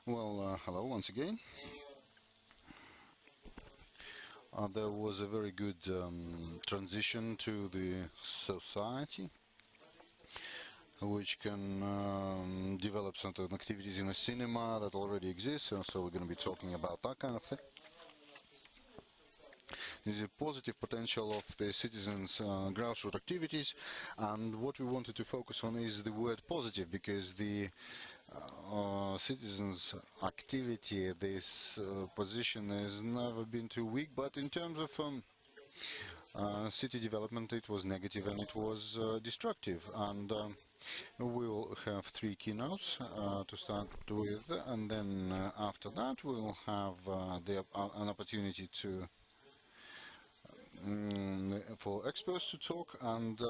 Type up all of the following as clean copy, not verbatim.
Well, hello once again. There was a very good transition to the society, which can develop certain activities in a cinema that already exists. So we're going to be talking about that kind of thing. The positive potential of the citizens' grassroots activities, and what we wanted to focus on is the word positive, because the citizens' activity, this position has never been too weak, but in terms of city development, it was negative and it was destructive. And we'll have three keynotes to start with, and then after that we'll have an opportunity to for experts to talk, and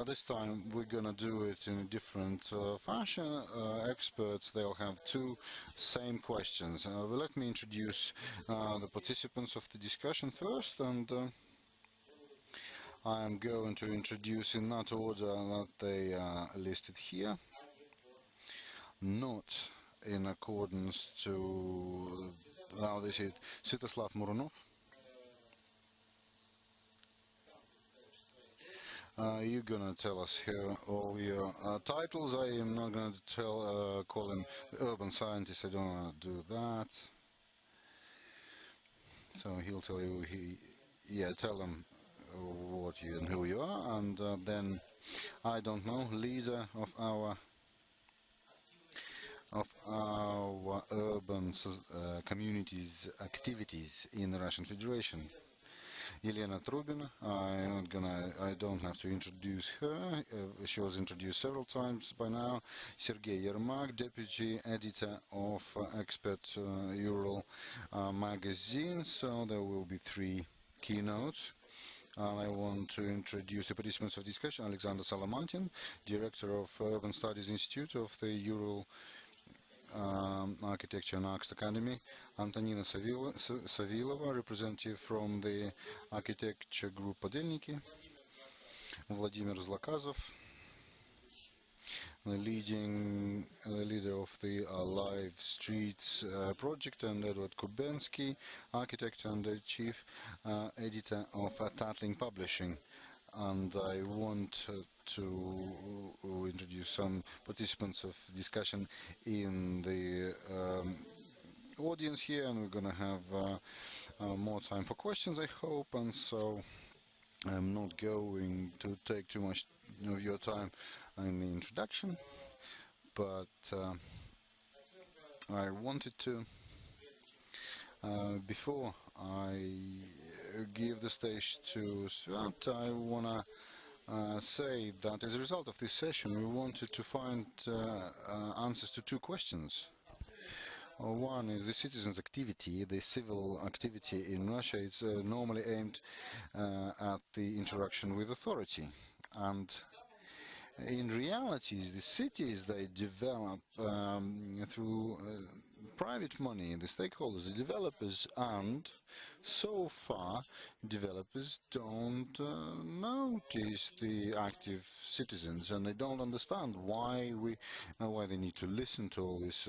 this time we're gonna do it in a different fashion. Experts, they'll have two same questions. Well, let me introduce the participants of the discussion first, and I'm going to introduce in that order that they are listed here, not in accordance to now this is Svetoslav Murunov. You're gonna tell us here all your titles. I am not gonna call him urban scientist. I don't want to do that. So he'll tell you. Tell him what you and who you are, and then I don't know, leader of our urban communities activities in the Russian Federation. Elena Trubina, I don't have to introduce her. She was introduced several times by now. Sergei Yermak, deputy editor of Expert Ural magazine. So there will be three keynotes. And I want to introduce the participants of discussion. Alexander Salamantin, director of Urban Studies Institute of the Ural Architecture and Arts Academy, Antonina Savilova, representative from the architecture group Podelniki, Vladimir Zlakazov, the leader of the Live Streets project, and Edward Kubensky, architect and the chief editor of Tatling Publishing. And I want to introduce some participants of discussion in the audience here, and we're going to have more time for questions, I hope. And so I'm not going to take too much of your time in the introduction, but I wanted to, before I give the stage to Svat, I want to say that as a result of this session, we wanted to find answers to two questions. One is the citizens' activity, the civil activity in Russia. It's normally aimed at the interaction with authority. And in reality, the cities, they develop through private money, the stakeholders, the developers, and so far developers don't notice the active citizens, and they don't understand why they need to listen to all these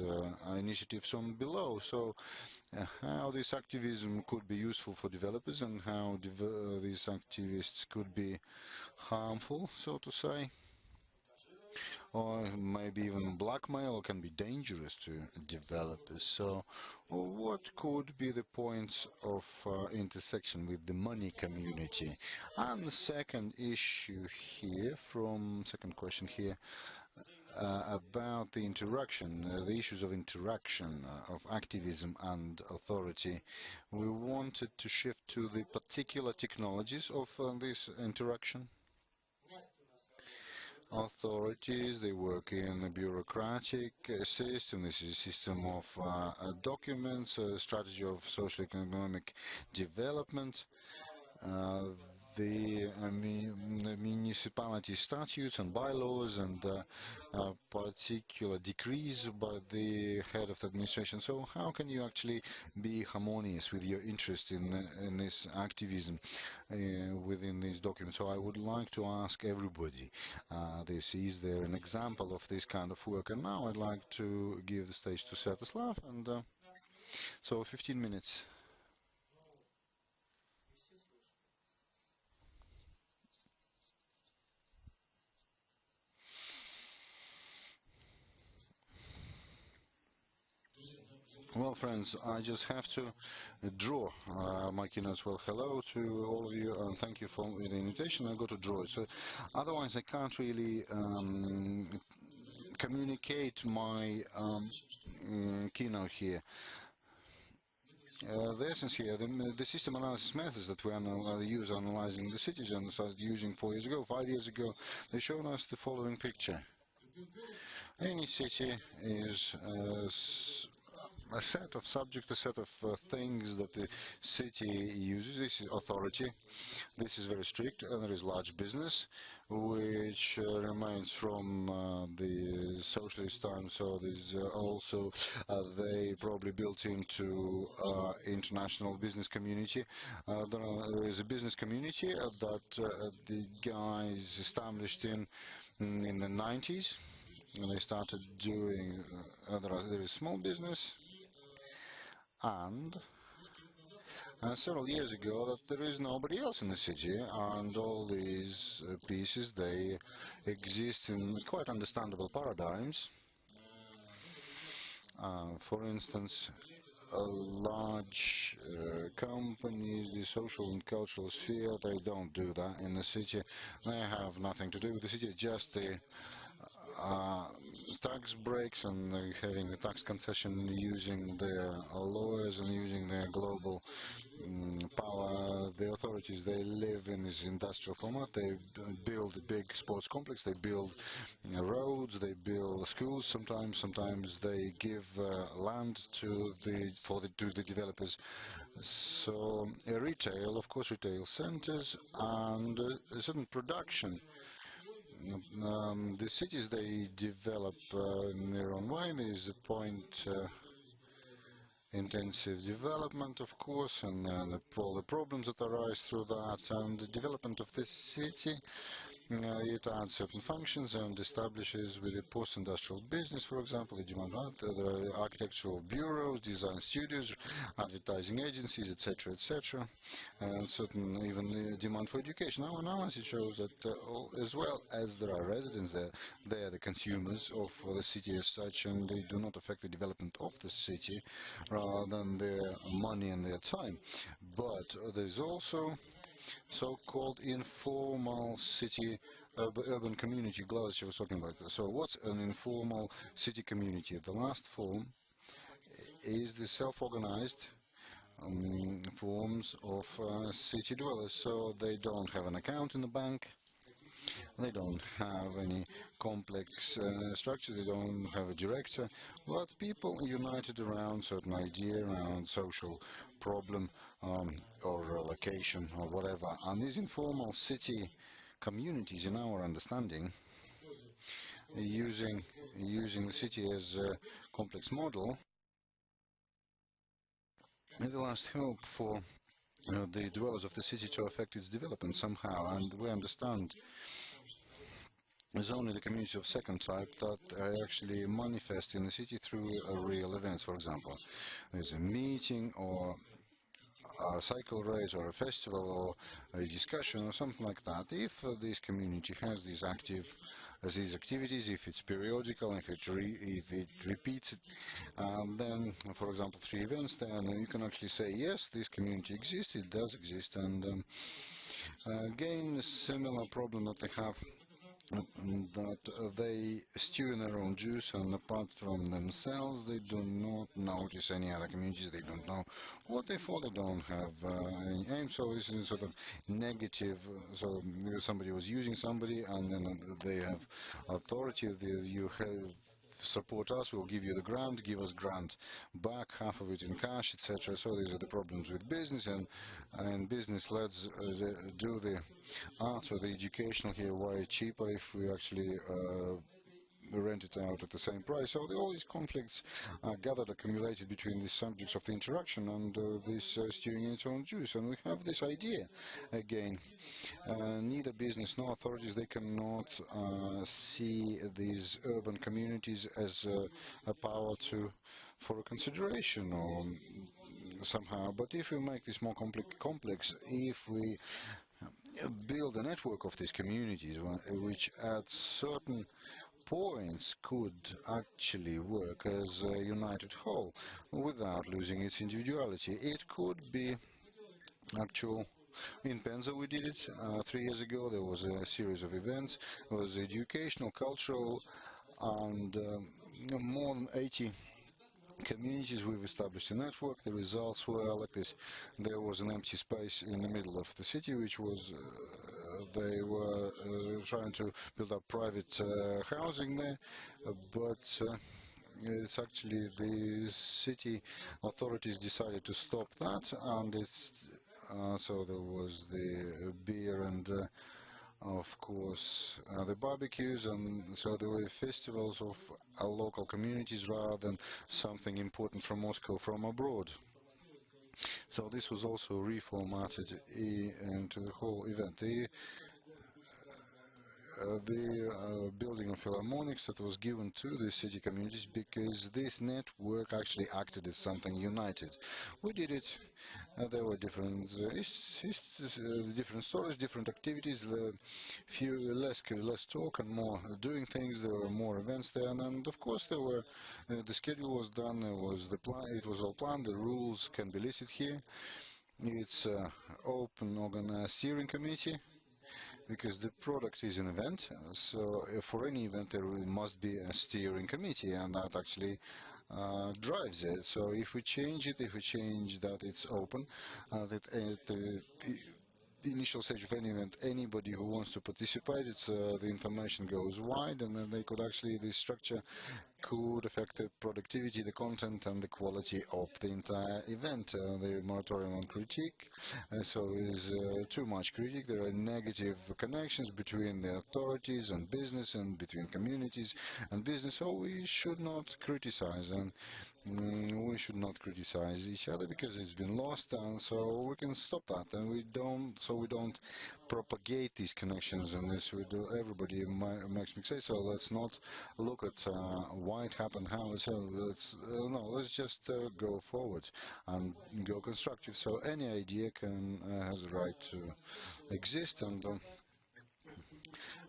initiatives from below. So how this activism could be useful for developers, and how these activists could be harmful, so to say, or maybe even blackmail, or can be dangerous to developers. So what could be the points of intersection with the money community? And the second issue here, second question here, about the interaction, the issues of interaction of activism and authority. We wanted to shift to the particular technologies of this interaction. Authorities, they work in a bureaucratic system. This is a system of documents, a strategy of social economic development. the municipality statutes and bylaws and particular decrees by the head of the administration. So how can you actually be harmonious with your interest in this activism within these documents? So I would like to ask everybody this. Is there an example of this kind of work? And now I'd like to give the stage to Sviatoslav, and so 15 minutes. Well, friends, I just have to draw my keynotes. Well, hello to all of you, and thank you for the invitation. I got to draw it. So, otherwise, I can't really communicate my keynote here. The essence here, the system analysis methods that we use analyzing the cities and started using 4 years ago, 5 years ago, they showed us the following picture. Any city is a set of subjects, a set of things that the city uses. This is authority. This is very strict. And there is large business, which remains from the socialist times. So there's also they probably built into international business community. There is a business community that the guys established in the 90s. And they started doing, there is small business, and several years ago that there is nobody else in the city, and all these pieces, they exist in quite understandable paradigms. For instance, large companies, the social and cultural sphere, they don't do that in the city. They have nothing to do with the city, just the tax breaks and having the tax concession, using their lawyers and using their global power. The authorities, they live in this industrial format. They build a big sports complex, they build roads, they build schools. Sometimes they give land to the developers. So retail, of course, retail centers and a certain production. The cities, they develop in their own way. There is a point intensive development, of course, and all the problems that arise through that, and the development of this city. It adds certain functions and establishes with a post-industrial business, for example, there are architectural bureaus, design studios, advertising agencies, etc., etc., and certain even the demand for education. Our analysis shows that as well as there are residents there, they are the consumers of the city as such, and they do not affect the development of the city rather than their money and their time. But there's also so-called informal city urban community. Glass was talking about that. So what's an informal city community? The last form is the self-organized forms of city dwellers. So they don't have an account in the bank. They don't have any complex structure. They don't have a director. But people united around certain idea, around social problem or location or whatever. And these informal city communities, in our understanding, using the city as a complex model, is the last hope for the dwellers of the city to affect its development somehow. And we understand it's only the community of second type that actually manifest in the city through real events. For example, there's a meeting or a cycle race or a festival or a discussion or something like that. If this community has these activities, if it's periodical, if it repeats it, then, for example, 3 events, then you can actually say, yes, this community exists, it does exist, and again, a similar problem that they have, that they stew in their own juice, and apart from themselves, they do not notice any other communities, they don't know what they for, they don't have any aim. So this is sort of negative. So somebody was using somebody, and then they have authority. You have support us, we'll give you the grant, give us grant back, half of it in cash, etc. So these are the problems with business, and business, let's do the arts or the educational here way cheaper if we actually rent it out at the same price. So all these conflicts are gathered, accumulated between the subjects of the interaction, and this stewing in its own juice. And we have this idea again, neither business nor authorities, they cannot see these urban communities as a power for a consideration or somehow. But if we make this more complex, if we build a network of these communities which at certain points could actually work as a united whole without losing its individuality. It could be actual. In Penza we did it 3 years ago. There was a series of events. It was educational, cultural, and more than 80 communities. We've established a network. The results were like this. There was an empty space in the middle of the city, which was they were trying to build up private housing there, but it's actually the city authorities decided to stop that, and it's so there was the beer and of course the barbecues, and so there were festivals of local communities rather than something important from Moscow from abroad. So this was also reformatted into the whole event. The building of philharmonics that was given to the city communities because this network actually acted as something united. We did it. There were different different stories, different activities. Less talk and more doing things. There were more events there, and of course there were the schedule was done. There was the plan. It was all planned. The rules can be listed here. It's open organized steering committee, because the product is an event, so for any event there must be a steering committee, and that actually drives it. So if we change it, if we change that it's open, that at the initial stage of any event, anybody who wants to participate, it's the information goes wide, and then they could actually, the structure could affect the productivity, the content, and the quality of the entire event. The moratorium on critique, so is too much critique. There are negative connections between the authorities and business, and between communities and business, so we should not criticize, and we should not criticize each other because it's been lost, and so we can stop that, and we don't propagate these connections, and this we do. Everybody makes mistakes, so let's not look at why it happened, how it's. Let's just go forward and go constructive. So any idea has a right to exist, and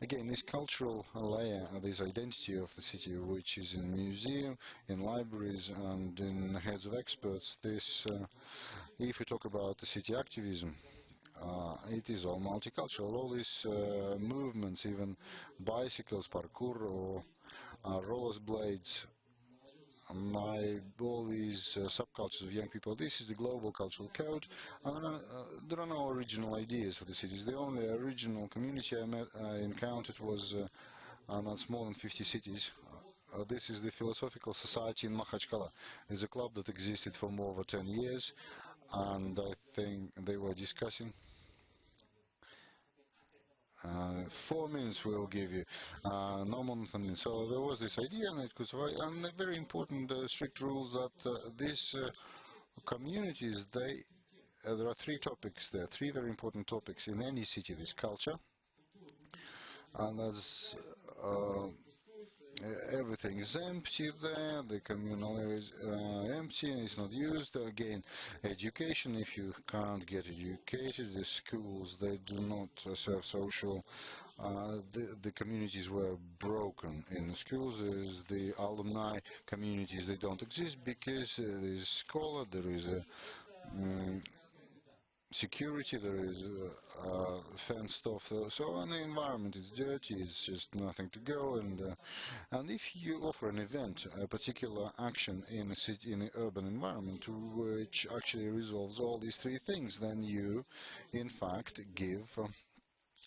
again, this cultural layer, this identity of the city, which is in museum, in libraries, and in heads of experts. This, if we talk about the city activism, it is all multicultural. All these movements, even bicycles, parkour, or rollerblades, all these subcultures of young people. This is the global cultural code. There are no original ideas for the cities. The only original community I encountered was not more than 50 cities. This is the Philosophical Society in Makhachkala. It's a club that existed for more than 10 years, and I think they were discussing 4 minutes we'll give you, no more than 10 minutes. So there was this idea, and it could survive. And the very important strict rules that these communities, there are 3 topics there, 3 very important topics in any city. This culture, and that's everything is empty there, the communal area is empty and it's not used. Again, education, if you can't get educated, the schools, they do not serve social. The communities were broken in the schools. The alumni communities, they don't exist because there is scholar, there is a security, there is fenced off, so and the environment is dirty, it's just nothing to go, and if you offer an event, a particular action in a city, in an urban environment, which actually resolves all these 3 things, then you in fact give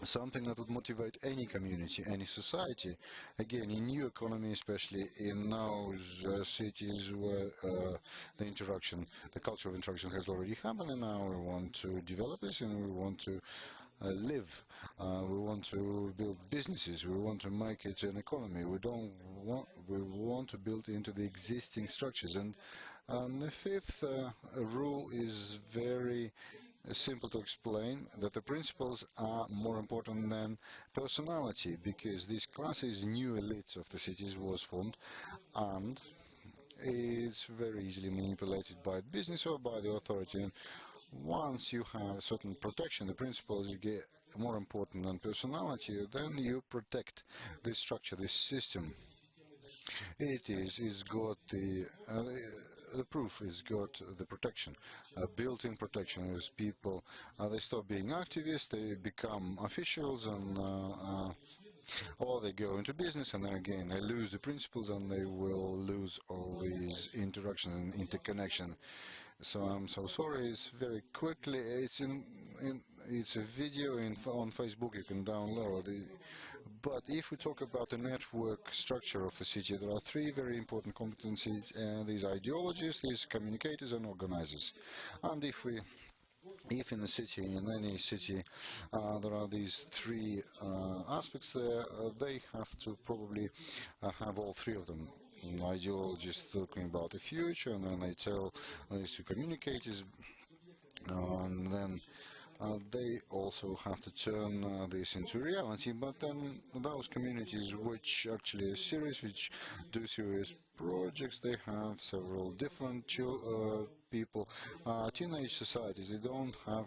something that would motivate any community, any society. Again, in new economy, especially in those cities where the culture of interaction has already happened, and now we want to develop this, and we want to live. We want to build businesses. We want to make it an economy. We want to build into the existing structures. And the fifth rule is very simple to explain, that the principles are more important than personality, because these classes, new elites of the cities, was formed, and is very easily manipulated by business or by the authority. And once you have a certain protection, the principles you get more important than personality, then you protect this structure, this system. It's got the proof is got the protection, built-in protection. As people, they stop being activists, they become officials, and or they go into business, and then again they lose the principles, and they will lose all these interactions and interconnection. So I'm so sorry. It's very quickly. It's a video on Facebook. You can download it. But if we talk about the network structure of the city, there are three very important competencies: these ideologists, these communicators, and organizers. And if in the city, in any city, there are these three aspects there, they have to probably have all three of them. Ideologists talking about the future, and then they tell these to communicators, and then they also have to turn this into reality. But then those communities which actually are serious, which do serious projects, they have several different people. Teenage societies, they don't have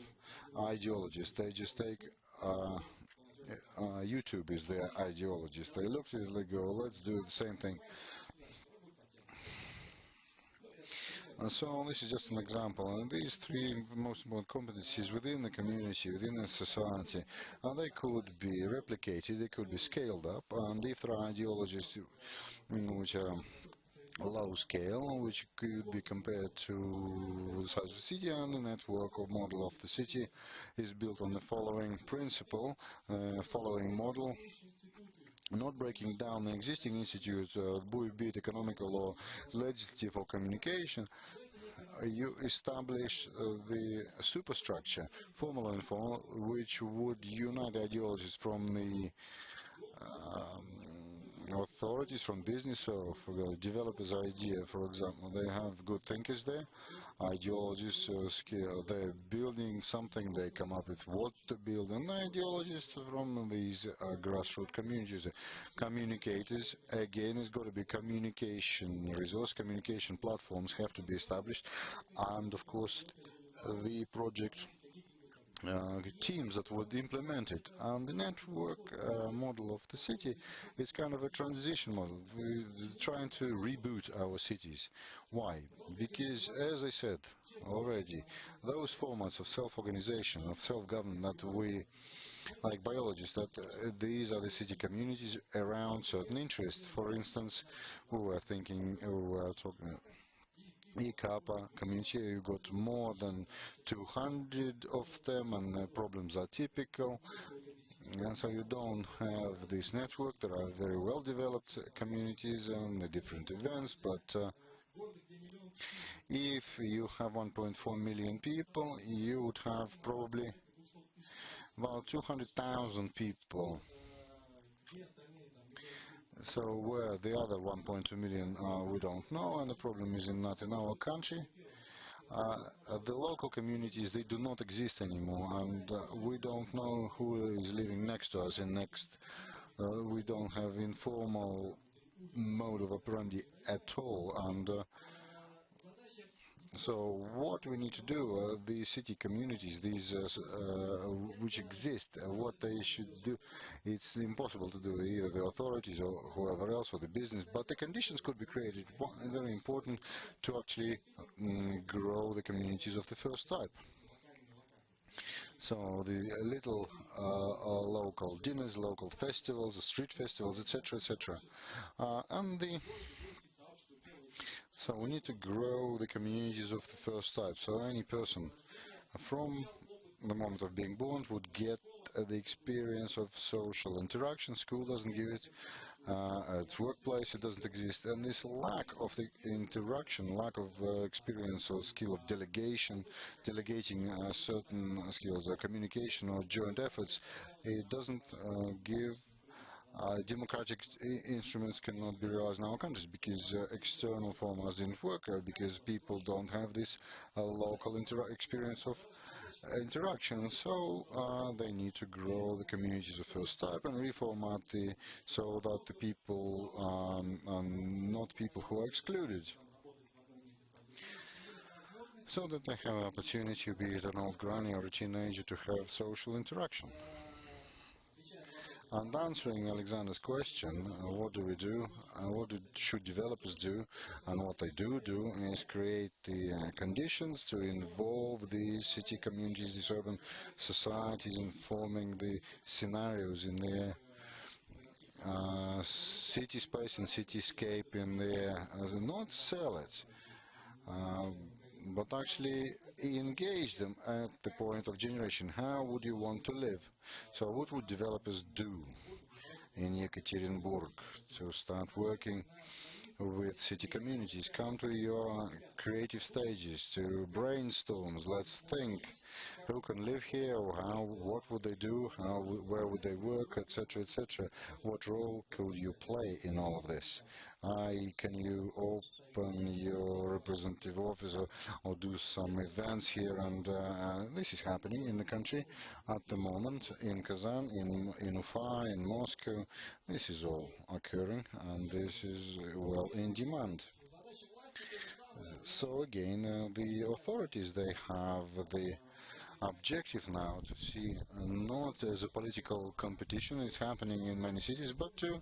ideologists. They just take YouTube is their ideologist. They look at it, they go, let's do the same thing. So this is just an example, and these three most important competencies within the community, within the society, they could be replicated, they could be scaled up, and if there are ideologies which are low scale, which could be compared to the size of the city, and the network or model of the city is built on the following principle, following model: not breaking down the existing institutes, be it economical or legislative or communication. You establish the superstructure, formal and informal, which would unite ideologies from the authorities, from business, or for the developers' idea. For example, they have good thinkers there, ideologists, they're building something, they come up with what to build, and ideologists from these grassroots communities. Communicators, again, it's got to be communication resource, communication platforms have to be established, and of course the project teams that would implement it. And the network model of the city is kind of a transition model. We're trying to reboot our cities. Why? Because, as I said already, those formats of self-organization, of self-government that we, like biologists, that these are the city communities around certain interests. For instance, we were talking ECAPA community, you got more than 200 of them, and the problems are typical. And so you don't have this network. There are very well developed communities and the different events, but if you have 1.4 million people, you would have probably about 200,000 people. So where the other 1.2 million we don't know, and the problem is not in our country. The local communities, they do not exist anymore, and we don't know who is living next to us. And we don't have informal mode of operandi at all. And so what we need to do, these city communities, these which exist, what they should do, it's impossible to do, either the authorities or whoever else, or the business, but the conditions could be created, very important, to actually grow the communities of the first type. So the little local dinners, local festivals, street festivals, etc., etc. So we need to grow the communities of the first type. So any person from the moment of being born would get the experience of social interaction. School doesn't give it. At workplace, it doesn't exist. And this lack of the interaction, lack of experience or skill of delegation, delegating certain skills, communication or joint efforts, it doesn't give democratic instruments cannot be realized in our countries because external formats didn't work, because people don't have this local experience of interaction. So they need to grow the communities of first type and reformat so that the people are not people who are excluded. So that they have an opportunity, be it an old granny or a teenager, to have social interaction. And answering Alexander's question, what do we do, should developers do, and what they do is create the conditions to involve these city communities, these urban societies, in forming the scenarios in their city space and cityscape in their, not sell it, but actually engage them at the point of generation. How would you want to live? So what would developers do in Ekaterinburg to start working with city communities? Come to your creative stages, to brainstorms. Let's think who can live here, or what would they do, where would they work, etc., etc. What role could you play in all of this? Can you open your representative office or do some events here? And this is happening in the country at the moment, in Kazan, in Ufa, in Moscow. This is all occurring, and this is well in demand. So again, the authorities, they have the objective now to see not as a political competition, it's happening in many cities, but to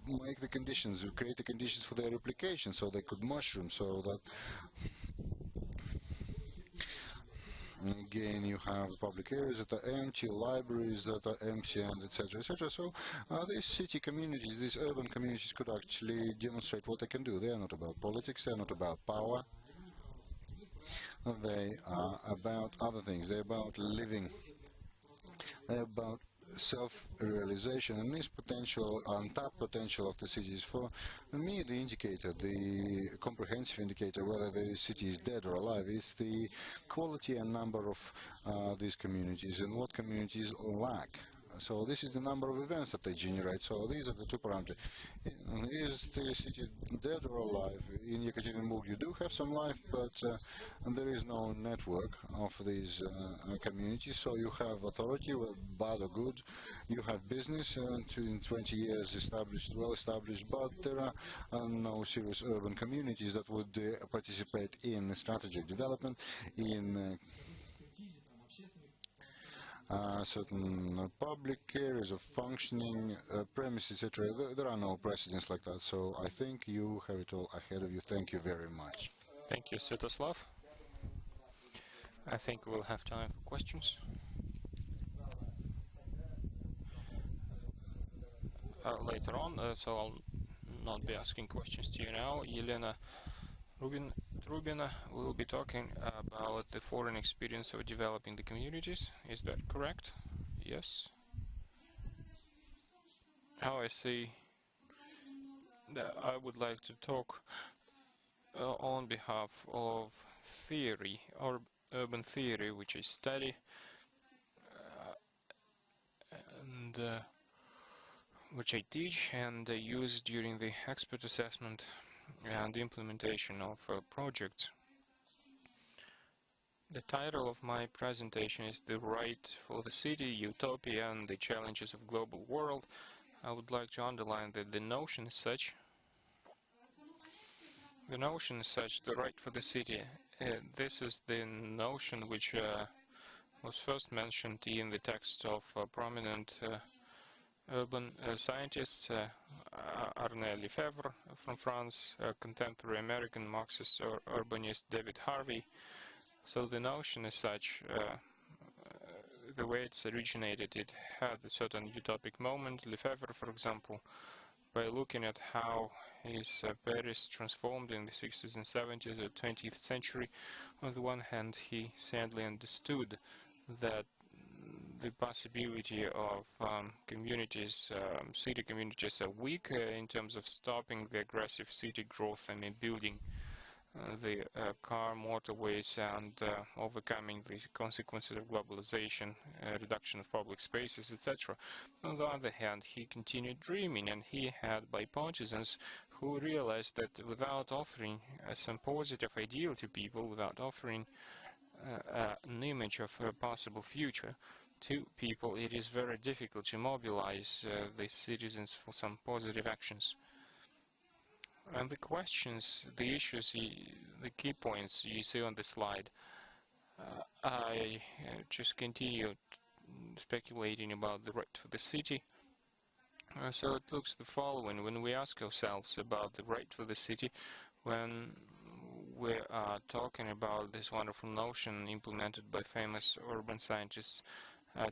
make the conditions, create the conditions for their replication so they could mushroom, so that again you have public areas that are empty, libraries that are empty, and etc., etc. So these city communities, these urban communities could actually demonstrate what they can do. They are not about politics, they are not about power. They are about other things. They're about living. They're about self-realization, and this potential, untapped potential of the cities. For me, the indicator, the comprehensive indicator, whether the city is dead or alive, is the quality and number of these communities and what communities lack. So this is the number of events that they generate. So these are the two parameters. Is the city dead or alive? In Yekaterinburg you do have some life, but there is no network of these communities. So you have authority, bad or good. You have business in 20 years established, well established, but there are no serious urban communities that would participate in strategic development, in certain public areas of functioning premises, etc. There are no precedents like that. So I think you have it all ahead of you. Thank you very much. Thank you, Svetoslav. I think we'll have time for questions. Later on, so I'll not be asking questions to you now. Elena Trubina will be talking about the foreign experience of developing the communities. Is that correct? Yes. How I see that I would like to talk on behalf of theory, or urban theory, which I study, and which I teach and use during the expert assessment and the implementation of projects. The title of my presentation is The Right for the City, Utopia and the Challenges of Global World. I would like to underline that the notion is such, the right for the city. This is the notion which was first mentioned in the text of prominent urban scientists, Arne Lefebvre from France, contemporary American Marxist or urbanist David Harvey. So the notion is such, the way it's originated, it had a certain utopic moment. Lefebvre, for example, by looking at how his Paris transformed in the 60s and 70s of the 20th century, on the one hand he sadly understood that the possibility of communities, city communities are weak in terms of stopping the aggressive city growth and in building the car motorways and overcoming the consequences of globalization, reduction of public spaces, etc. On the other hand, he continued dreaming, and he had bipartisans who realized that without offering some positive ideal to people, without offering an image of a possible future to people, it is very difficult to mobilize the citizens for some positive actions. And the questions, the issues, the key points you see on the slide, I just continued speculating about the right for the city. So it looks the following: when we ask ourselves about the right for the city, when we are talking about this wonderful notion implemented by famous urban scientists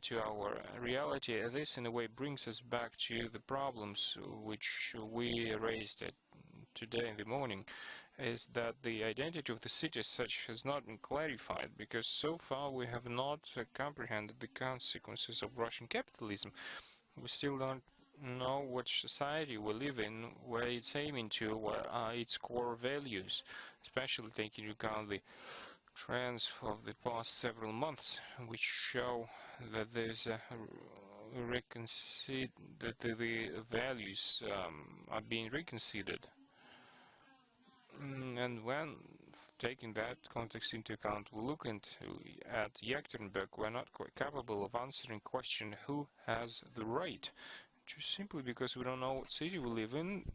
to our reality, this in a way brings us back to the problems which we raised today in the morning, is that the identity of the city as such has not been clarified, because so far we have not comprehended the consequences of Russian capitalism. We still don't know which society we live in, where it's aiming to, what are its core values, especially taking into account the trends of the past several months, which show that there's a that the values are being reconsidered. And when taking that context into account, we look at Yekaterinburg, we're not quite capable of answering the question who has the right, just simply because we don't know what city we live in.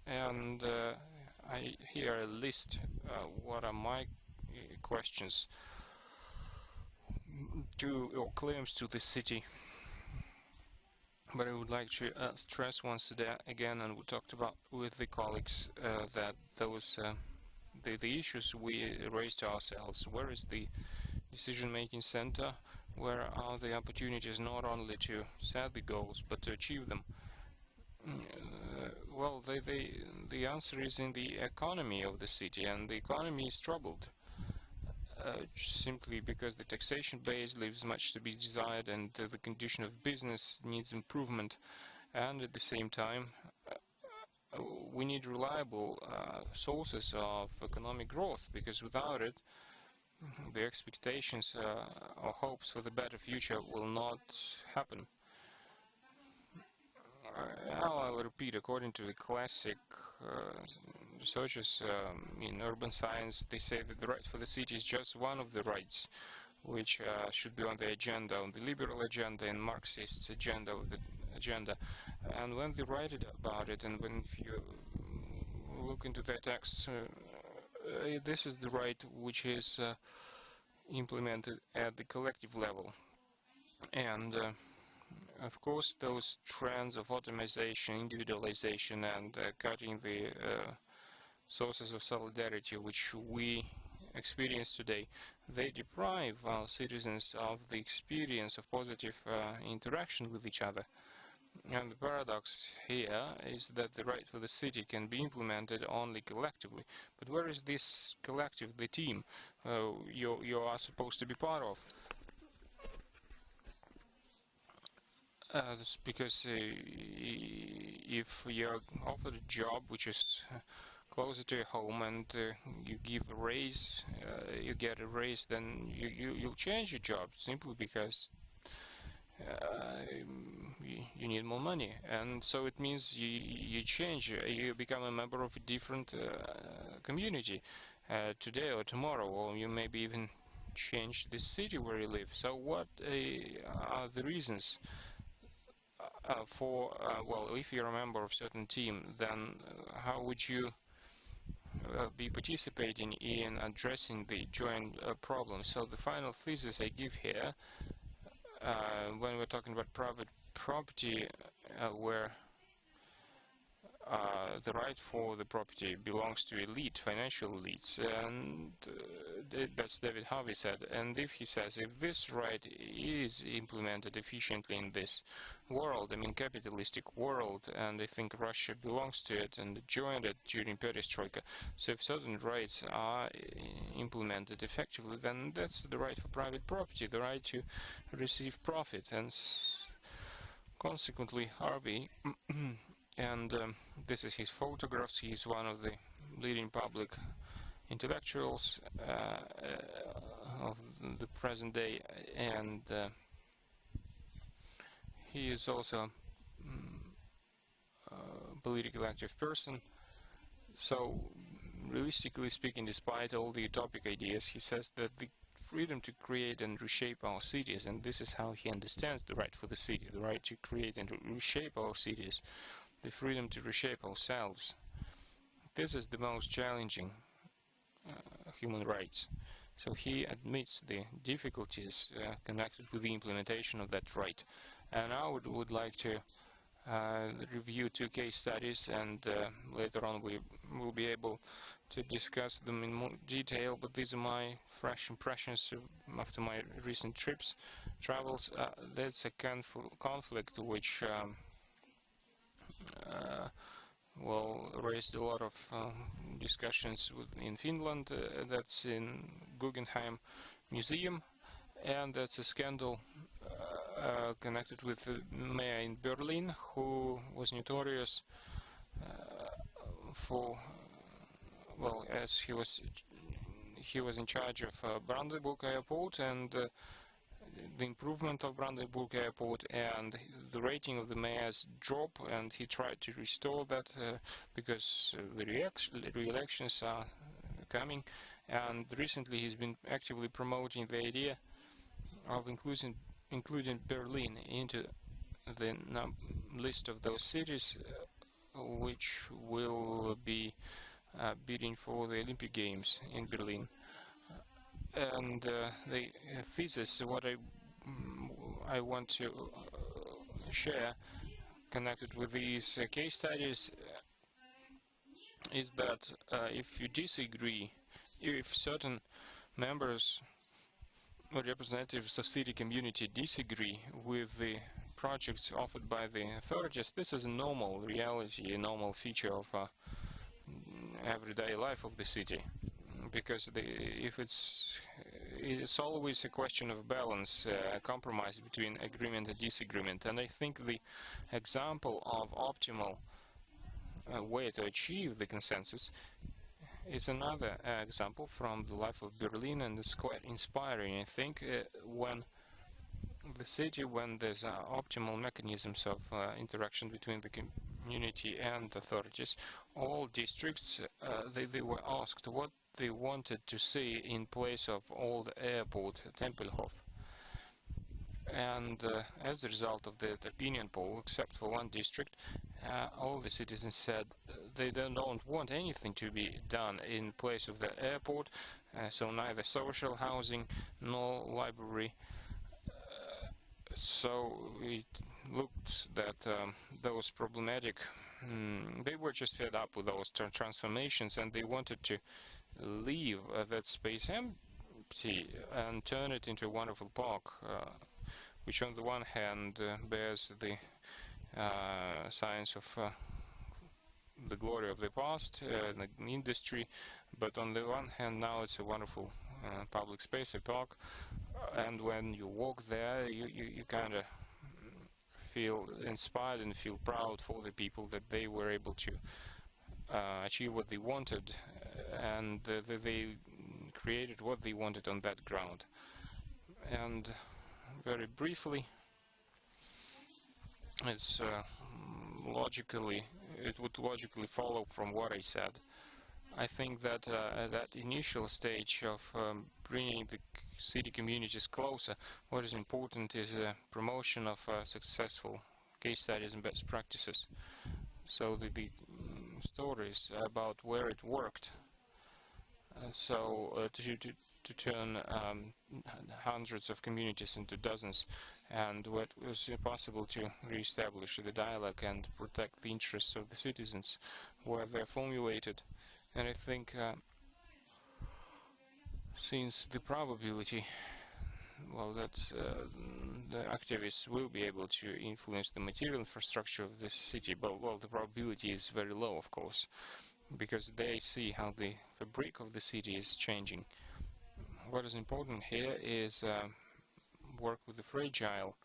And I here list what are my questions to or claims to the city. But I would like to stress once again, and we talked about with the colleagues, that those the issues we raised to ourselves. Where is the decision-making center? Where are the opportunities not only to set the goals but to achieve them? Well, the answer is in the economy of the city, and the economy is troubled. Simply because the taxation base leaves much to be desired, and the condition of business needs improvement, and at the same time we need reliable sources of economic growth, because without it the expectations or hopes for the better future will not happen. Now I will repeat, according to the classic researchers in urban science, they say that the right for the city is just one of the rights which should be on the agenda, on the liberal agenda and Marxist agenda of the agenda. And when they write about it, and when you look into their texts, this is the right which is implemented at the collective level. And of course, those trends of automation, individualization, and cutting the sources of solidarity which we experience today, they deprive our citizens of the experience of positive interaction with each other. And the paradox here is that the right for the city can be implemented only collectively. But where is this collective, the team you are supposed to be part of? Because if you're offered a job which is closer to your home, and you give a raise, you get a raise, then you'll change your job simply because you need more money. And so it means you change, you become a member of a different community today or tomorrow, or you maybe even change the city where you live. So what are the reasons for, well, if you're a member of a certain team, then how would you be participating in addressing the joint problems? So the final thesis I give here, when we're talking about private property, where the right for the property belongs to elite, financial elites, and that's David Harvey said. And if he says, if this right is implemented efficiently in this world, I mean capitalistic world, and I think Russia belongs to it and joined it during perestroika, so if certain rights are implemented effectively, then that's the right for private property, the right to receive profit, and consequently Harvey and this is his photographs. He is one of the leading public intellectuals of the present day, and he is also a politically active person. So, realistically speaking, despite all the utopic ideas, he says that the freedom to create and reshape our cities, and this is how he understands the right for the city, the right to create and reshape our cities, the freedom to reshape ourselves. This is the most challenging human rights. So he admits the difficulties connected with the implementation of that right. And I would like to review 2 case studies, and later on we will be able to discuss them in more detail, but these are my fresh impressions after my recent travels. That's a conflict which well, raised a lot of discussions in Finland. That's in Guggenheim Museum, and that's a scandal connected with the mayor in Berlin, who was notorious for, well, as he was in charge of Brandenburg Airport and the improvement of Brandenburg Airport, and the rating of the mayor's dropped, and he tried to restore that because the re-elections are coming, and recently he's been actively promoting the idea of including Berlin into the list of those cities which will be bidding for the Olympic Games in Berlin. And the thesis, what I want to share connected with these case studies is that if you disagree, if certain members or representatives of city community disagree with the projects offered by the authorities, this is a normal reality, a normal feature of everyday life of the city. Because if it's always a question of balance, a compromise between agreement and disagreement. And I think the example of optimal way to achieve the consensus is another example from the life of Berlin, and it's quite inspiring. I think when the city, when there's optimal mechanisms of interaction between the community and authorities, all districts, they were asked what they wanted to see in place of old airport Tempelhof. And as a result of that opinion poll, except for one district, all the citizens said they don't want anything to be done in place of the airport, so neither social housing nor library. So it looked that those problematic, they were just fed up with those transformations, and they wanted to leave that space empty and turn it into a wonderful park, which on the one hand bears the signs of the glory of the past, the industry, but on the one hand now it's a wonderful public space, a park, and when you walk there you kind of feel inspired and feel proud for the people that they were able to achieve what they wanted, and they created what they wanted on that ground. And very briefly, it would logically follow from what I said. I think that at that initial stage of bringing the city communities closer, what is important is promotion of successful case studies and best practices. So the stories about where it worked. To to turn hundreds of communities into dozens, and what was possible to re-establish the dialogue and protect the interests of the citizens where they're formulated. And I think since the probability, well, that the activists will be able to influence the material infrastructure of this city, but well, the probability is very low, of course, because they see how the fabric of the city is changing. What is important here is work with the fragile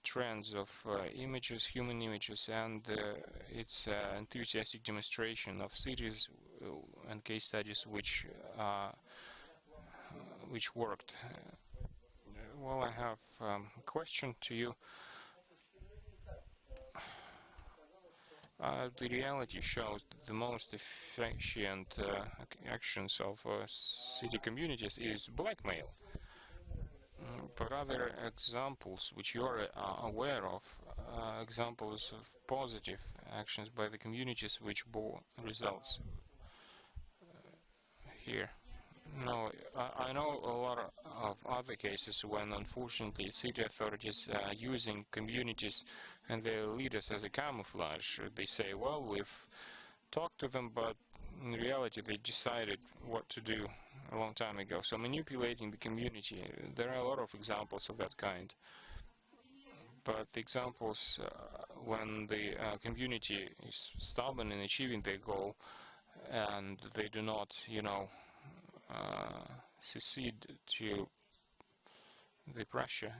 trends of images, human images, and its enthusiastic demonstration of cities and case studies which worked. Well, I have a question to you. The reality shows that the most efficient actions of city communities is blackmail. But other examples which you are aware of, examples of positive actions by the communities which bore results here. No, I know a lot of other cases when, unfortunately, city authorities are using communities and their leaders as a camouflage. They say, well, we've talked to them, but in reality they decided what to do a long time ago. So manipulating the community, there are a lot of examples of that kind. But the examples when the community is stubborn in achieving their goal and they do not, secede to the pressure,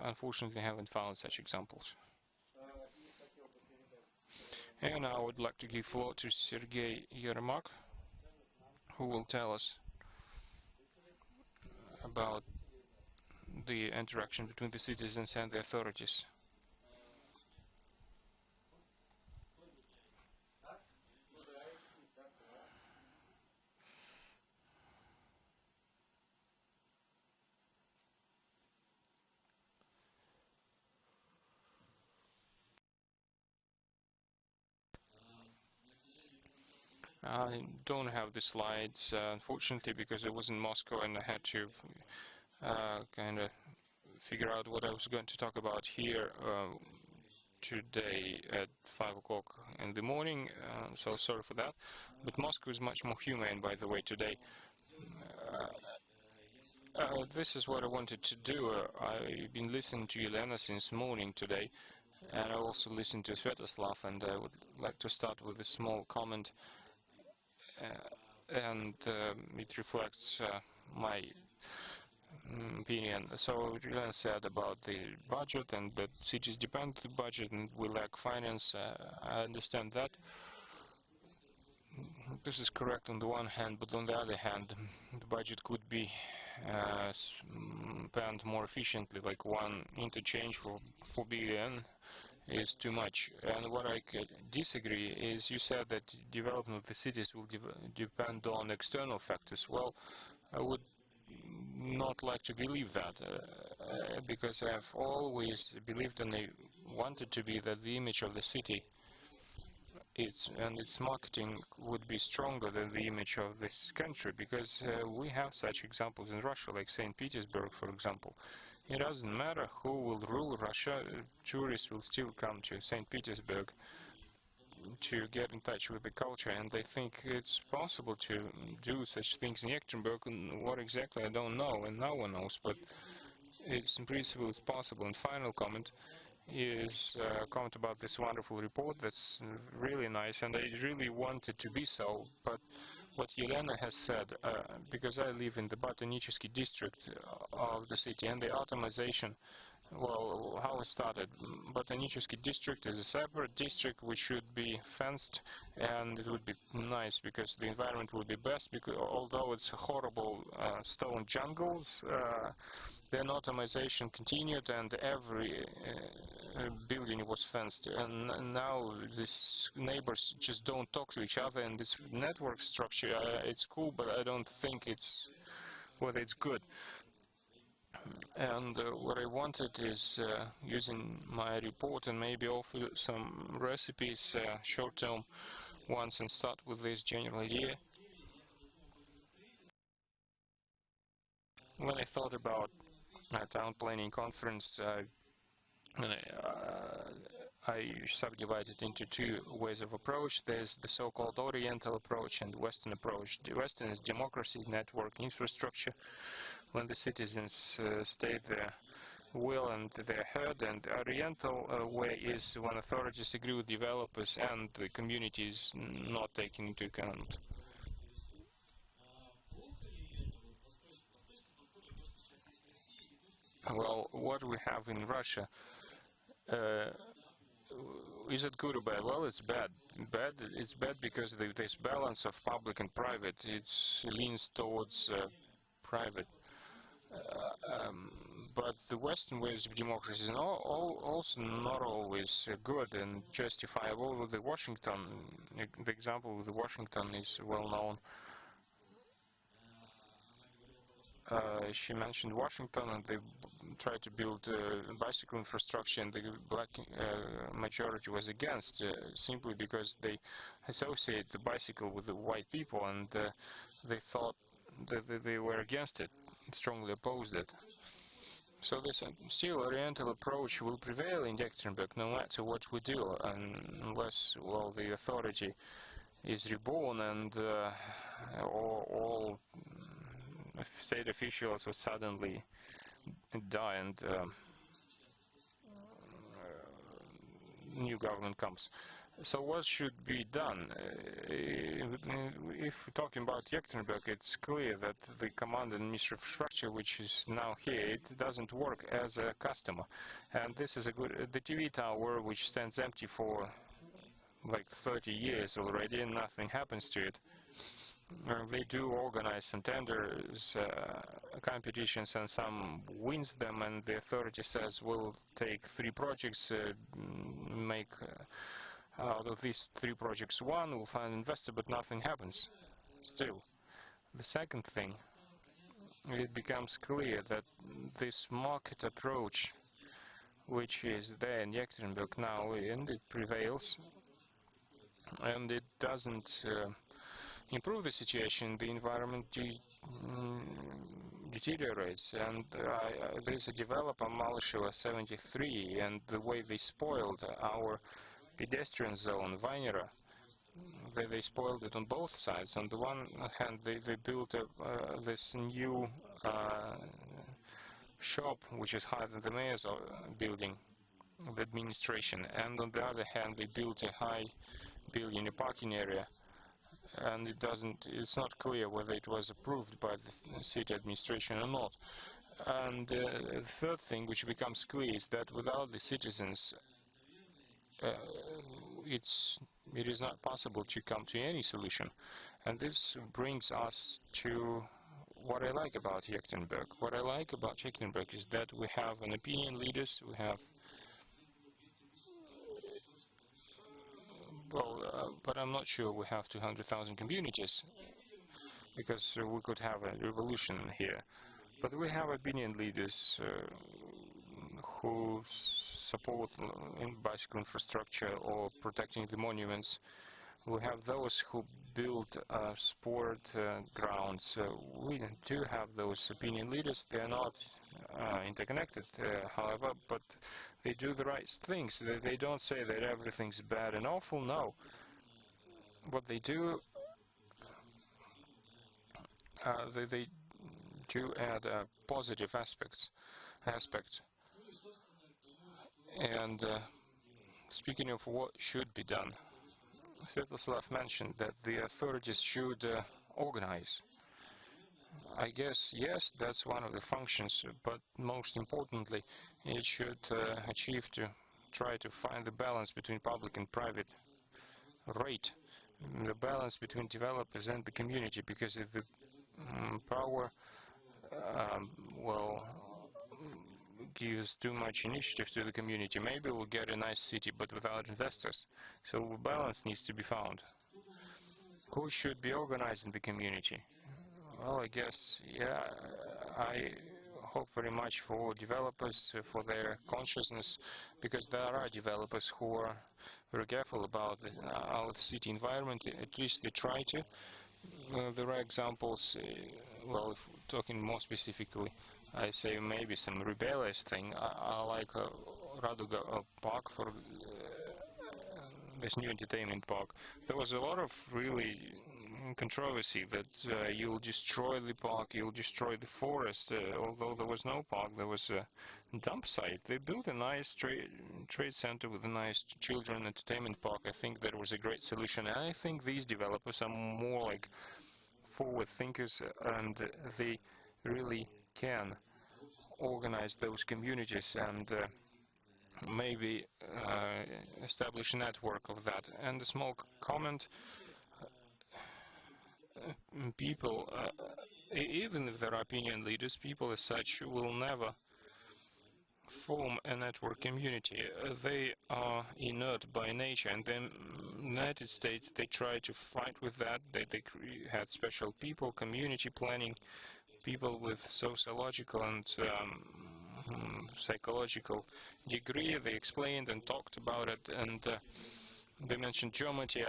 unfortunately I haven't found such examples. And I would like to give floor to Sergei Yermak, who will tell us about the interaction between the citizens and the authorities. I don't have the slides, unfortunately, because I was in Moscow and I had to kind of figure out what I was going to talk about here today at 5 o'clock in the morning, so sorry for that. But Moscow is much more humane, by the way, today. This is what I wanted to do. I've been listening to Elena since morning today, and I also listened to Svetoslav, and I would like to start with a small comment. And it reflects my opinion. So Elena said about the budget and that cities depend on the budget and we lack finance. I understand that. This is correct on the one hand, but on the other hand, the budget could be spent more efficiently, like one interchange for 4 billion is too much. And what I could disagree is you said that development of the cities will depend on external factors. Well, I would not like to believe that because I've always believed and I wanted to be that the image of the city and its marketing would be stronger than the image of this country, because we have such examples in Russia, like St. Petersburg, for example. It doesn't matter who will rule Russia, tourists will still come to St. Petersburg to get in touch with the culture, and I think it's possible to do such things in Ekaterinburg. What exactly, I don't know, and no one knows, but it's in principle it's possible. And final comment is a comment about this wonderful report that's really nice, and I really want it to be so, but what Yelena has said, because I live in the Botanichesky district of the city, and the automation, well, how it started. Botanichesky district is a separate district which should be fenced, and it would be nice because the environment would be best, because although it's horrible stone jungles, then automation continued and every building was fenced, and now these neighbors just don't talk to each other, and this network structure, it's cool, but I don't think it's whether it's good. And what I wanted is using my report and maybe offer some recipes, short-term ones, and start with this general idea. when I thought about town planning conference, I subdivided into two ways of approach. There's the so-called Oriental approach and Western approach. The Western is democracy, network, infrastructure, when the citizens state their will and they're heard, and the Oriental way is when authorities agree with developers and the community is not taken into account. Well, what we have in Russia, is it good or bad? Well, it's bad. It's bad because this balance of public and private, it leans towards private. But the Western ways of democracy is also not always good and justifiable. The example of the Washington is well known. She mentioned Washington, and they tried to build bicycle infrastructure, and the black majority was against, simply because they associate the bicycle with the white people, and they thought that they were against it, strongly opposed it. So this still Oriental approach will prevail in Ekaterinburg no matter what we do, unless, well, the authority is reborn and all state officials will suddenly die and new government comes. So what should be done? If we're talking about Ekaterinburg, it's clear that the command and administrative structure, which is now here, it doesn't work as a customer. And this is the TV tower, which stands empty for like 30 years already, and nothing happens to it. They do organize some tenders, competitions, and some wins them, and the authority says we'll take 3 projects, make out of these 3 projects one, we'll find an investor, but nothing happens still. The second thing, it becomes clear that this market approach, which is there in Ekaterinburg now, and it prevails, and it doesn't improve the situation, the environment deteriorates. And there's a developer, Malышева 73, and the way they spoiled our pedestrian zone, Vainera, they spoiled it on both sides. On the one hand, they built this new shop, which is higher than the mayor's building, the administration, and on the other hand, they built a high building in a parking area, and it's not clear whether it was approved by the city administration or not. And the third thing which becomes clear is that without the citizens, it is not possible to come to any solution. And this brings us to what I like about Ekaterinburg. What I like about Ekaterinburg is that we have an opinion leaders, we have but I'm not sure we have 200,000 communities, because we could have a revolution here. But we have opinion leaders who support bicycle infrastructure or protecting the monuments. We have those who build sport grounds. We do have those opinion leaders. They are not interconnected, however, but they do the right things. They don't say that everything's bad and awful. No. What they do, they do add a positive aspect. And speaking of what should be done, Sviatoslav mentioned that the authorities should organize. I guess, yes, that's one of the functions, but most importantly, it should achieve to try to find the balance between public and private rate, the balance between developers and the community, because if the power, gives too much initiative to the community, maybe we'll get a nice city, but without investors. So a balance needs to be found. Who should be organizing the community? Well, I guess, yeah, I hope very much for developers, for their consciousness, because there are developers who are very careful about our city environment. At least they try to. There are examples, well, if talking more specifically, I say maybe some rebellious thing. I like Raduga Park for this new entertainment park. There was a lot of really controversy that you'll destroy the park, you'll destroy the forest. Although there was no park, there was a dump site. They built a nice trade center with a nice children entertainment park. I think that was a great solution. And I think these developers are more like forward thinkers, and they really can organize those communities and maybe establish a network of that. And a small comment, people, even if there are opinion leaders, people as such will never form a network community. They are inert by nature, and then United States, they try to fight with that. They had special people, community planning, people with sociological and psychological degree. They explained and talked about it, and they mentioned Germany.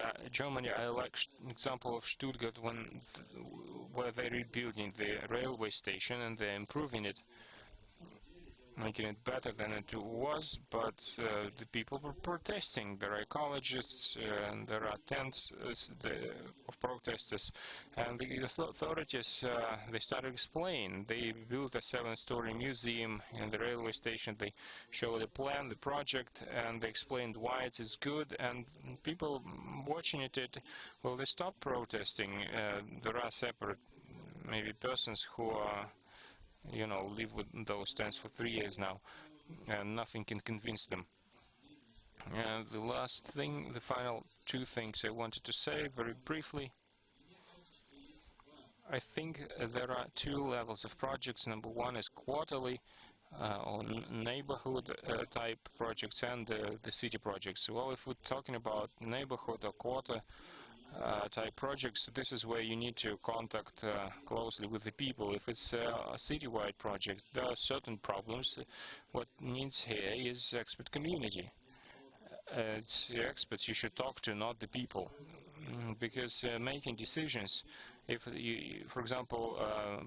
I like example of Stuttgart where they're rebuilding the railway station and they're improving it, making it better than it was, but the people were protesting. There are ecologists and there are tents of protesters, and the authorities, they started to explain. They built a 7-story museum in the railway station. They showed the plan, the project, and they explained why it is good, and people watching it, well, they stopped protesting. There are separate maybe persons who are, you know, live with those tents for 3 years now, and nothing can convince them. And the last thing, the final two things I wanted to say very briefly. I think there are two levels of projects. Number one is quarterly or neighborhood type projects, and the city projects. Well, if we're talking about neighborhood or quarter type projects, this is where you need to contact closely with the people. If it's a citywide project, there are certain problems. What needs here is expert community. It's the experts you should talk to, not the people, because making decisions, if you, for example,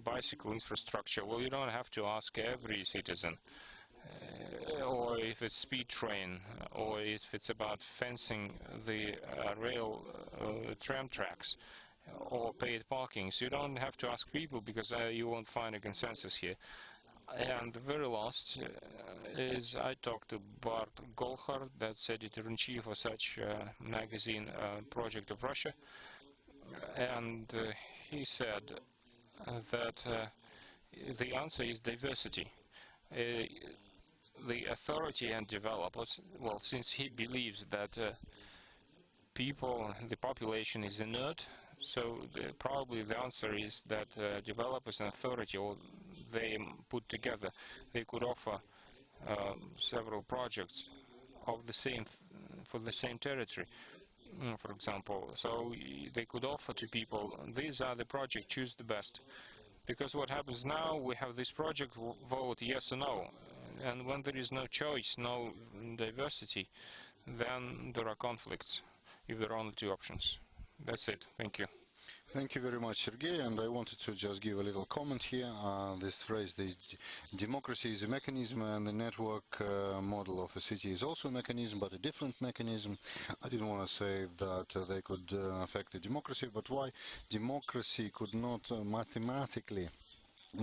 bicycle infrastructure, well, you don't have to ask every citizen. Or if it's speed train, or if it's about fencing the rail tram tracks, or paid parking. So you don't have to ask people, because you won't find a consensus here. And the very last is I talked to Bart Golhar, that's editor-in-chief of such magazine Project of Russia, and he said that the answer is diversity. The authority and developers, well, since he believes that people, the population is inert, so probably the answer is that developers and authority, or they put together, they could offer several projects of the same for the same territory, for example. So they could offer to people, these are the projects, choose the best. Because what happens now, we have this project, vote yes or no. And when there is no choice, no diversity, then there are conflicts, if there are only two options. That's it. Thank you. Thank you very much, Sergey, and I wanted to just give a little comment here. This phrase, the democracy is a mechanism, and the network model of the city is also a mechanism, but a different mechanism. I didn't want to say that they could affect the democracy, but why democracy could not mathematically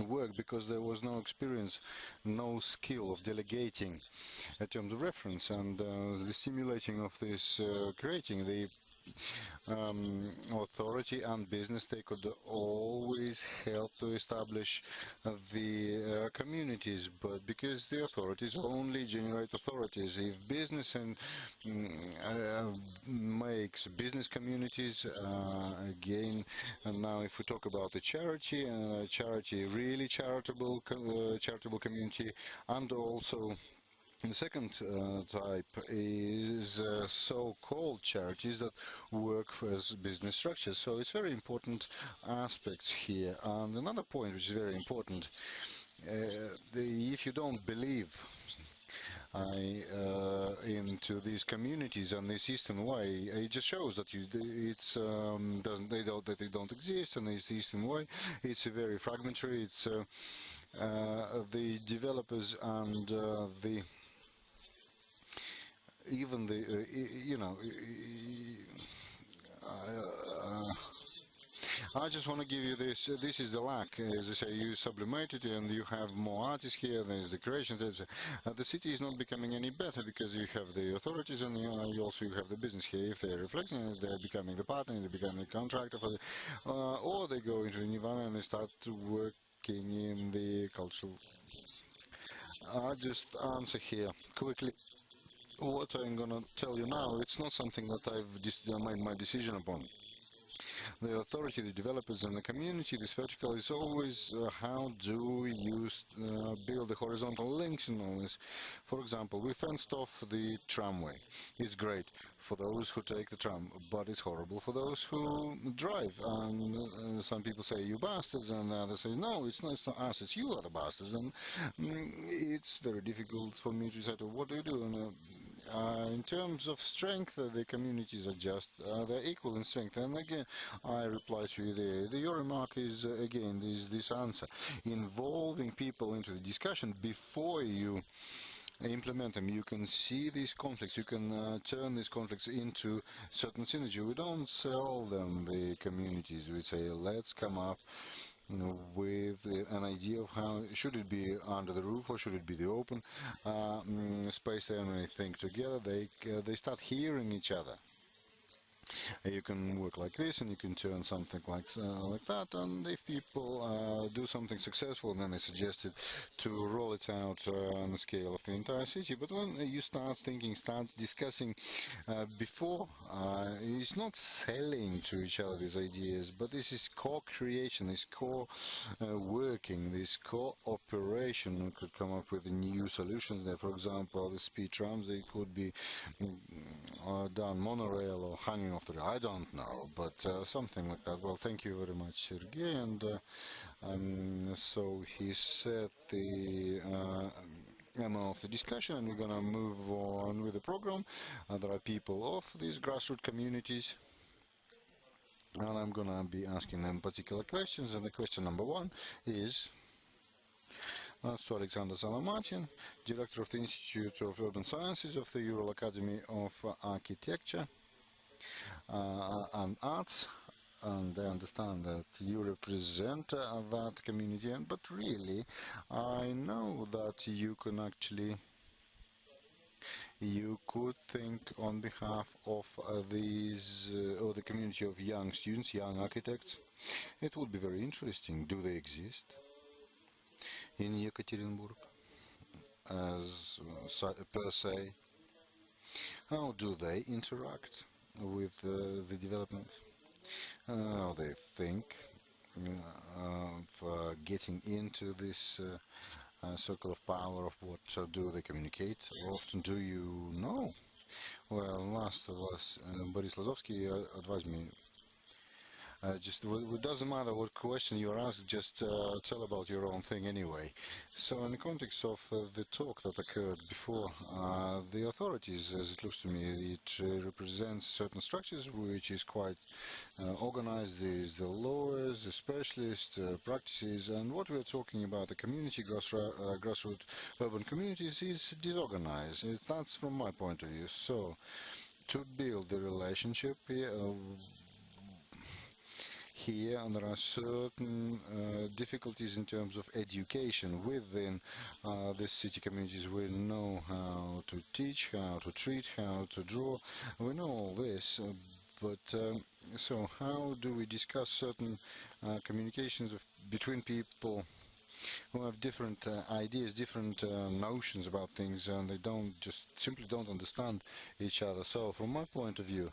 work, because there was no experience, no skill of delegating in terms of reference, and the stimulating of this creating the authority and business, they could always help to establish the communities, but because the authorities only generate authorities, if business and makes business communities again, and now if we talk about the charity, really charitable community, and also the second type is so-called charities that work as business structures. So it's very important aspects here. And another point which is very important, if you don't believe into these communities and this Eastern way. It just shows that they don't exist, and this Eastern way, it's very fragmentary. It's the developers and even the I just want to give you this. This is the lack. As I say, you sublimate it and you have more artists here. There's decorations. The city is not becoming any better because you have the authorities and you also have the business here. If they're reflecting it, they're becoming the partner, they're becoming the contractor for the, or they go into the Nirvana and they start working in the cultural. I'll just answer here quickly. What I'm going to tell you now, it's not something that I've made my decision upon. The authority, the developers, and the community, this vertical is always how do we build the horizontal links in all this. For example, we fenced off the tramway. It's great for those who take the tram, but it's horrible for those who drive. And some people say, you bastards, and others say, no, it's not us, it's you are the bastards. And it's very difficult for me to say, what do you do? And, in terms of strength, the communities are just, they're equal in strength. And again, I reply to you there. Your remark is, again, this answer. Involving people into the discussion before you implement them. You can see these conflicts. You can turn these conflicts into certain synergy. We don't sell them, the communities. We say, let's come up with an idea of how should it be under the roof or should it be the open space. And when they think together, they start hearing each other. You can work like this, and you can turn something like that. And if people do something successful, then they suggest it to roll it out on the scale of the entire city. But when you start thinking, start discussing before, it's not selling to each other these ideas, but this is co-creation, this co-working, this cooperation. We could come up with new solutions there. For example, the speed trams, they could be done monorail or hanging off the rail. I don't know, but something like that. Well, thank you very much, Sergey. And so he set the MO of the discussion, and we're going to move on with the program. There are people of these grassroots communities, and I'm going to be asking them particular questions. And the question number one is to Alexander Solomatin, Director of the Institute of Urban Sciences of the Ural Academy of Architecture and Arts. And I understand that you represent that community, but really, I know that you could think on behalf of these, or the community of young students, young architects. It would be very interesting. Do they exist in Ekaterinburg as per se? How do they interact with the development? How they think of getting into this circle of power? Of what do they communicate? How often do you know? Well, last of us, Boris Lazovsky advised me. It doesn't matter what question you're asked, just tell about your own thing anyway. So in the context of the talk that occurred before, the authorities, as it looks to me, it represents certain structures which is quite organized. There's the lawyers, the specialists, practices, and what we're talking about, the community, grassroots urban communities, is disorganized. That's from my point of view. So to build the relationship here, and there are certain difficulties in terms of education within the city communities. We know how to teach, how to treat, how to draw. We know all this, but so how do we discuss certain communications between people who have different ideas, different notions about things, and they simply don't understand each other? So from my point of view,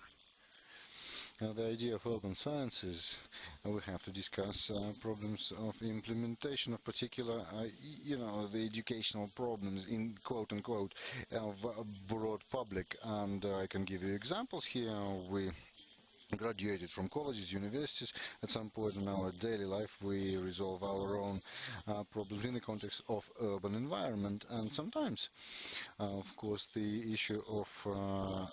the idea of urban sciences, we have to discuss problems of implementation of particular, the educational problems in quote-unquote of broad public. And I can give you examples here. We graduated from colleges, universities. At some point in our daily life, we resolve our own problems in the context of urban environment. And sometimes, of course, the issue of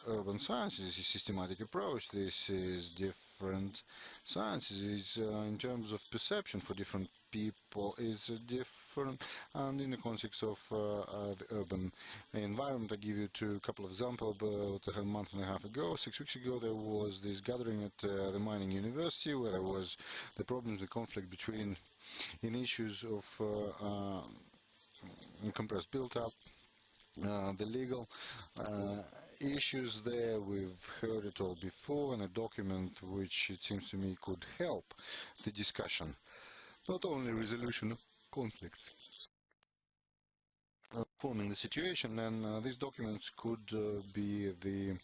urban sciences is a systematic approach. This is different sciences. Is in terms of perception for different people is different, and in the context of the urban environment, I give you a couple of examples. About a month and a half ago, 6 weeks ago, there was this gathering at the mining university where there was the problems, the conflict between in issues of compressed built-up, the legal issues there. We've heard it all before, and a document which it seems to me could help the discussion, not only resolution of conflict, forming the situation, and these documents could be the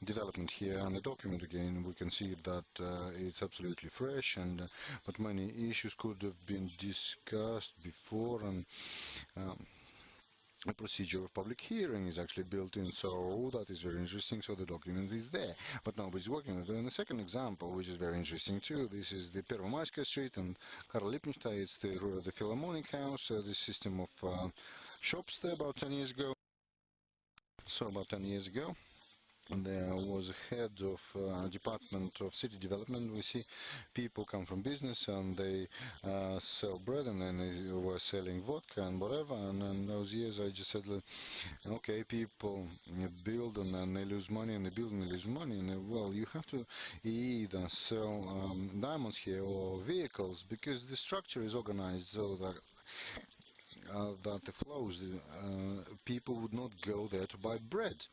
development here. And the document, again, we can see that it's absolutely fresh, and but many issues could have been discussed before, and a procedure of public hearing is actually built in, so that is very interesting. So the document is there, but nobody's working with it. And the second example, which is very interesting too, this is the Первомайская Street and Karl Liebknecht. It's the Philharmonic House, the system of shops there about 10 years ago. So about 10 years ago, there was a head of department of city development. We see people come from business and they sell bread, and then they were selling vodka and whatever. And in those years I just said, okay, people build and then they lose money, and they build and they lose money. And well, you have to either sell diamonds here or vehicles, because the structure is organized so that that the flows, people would not go there to buy bread.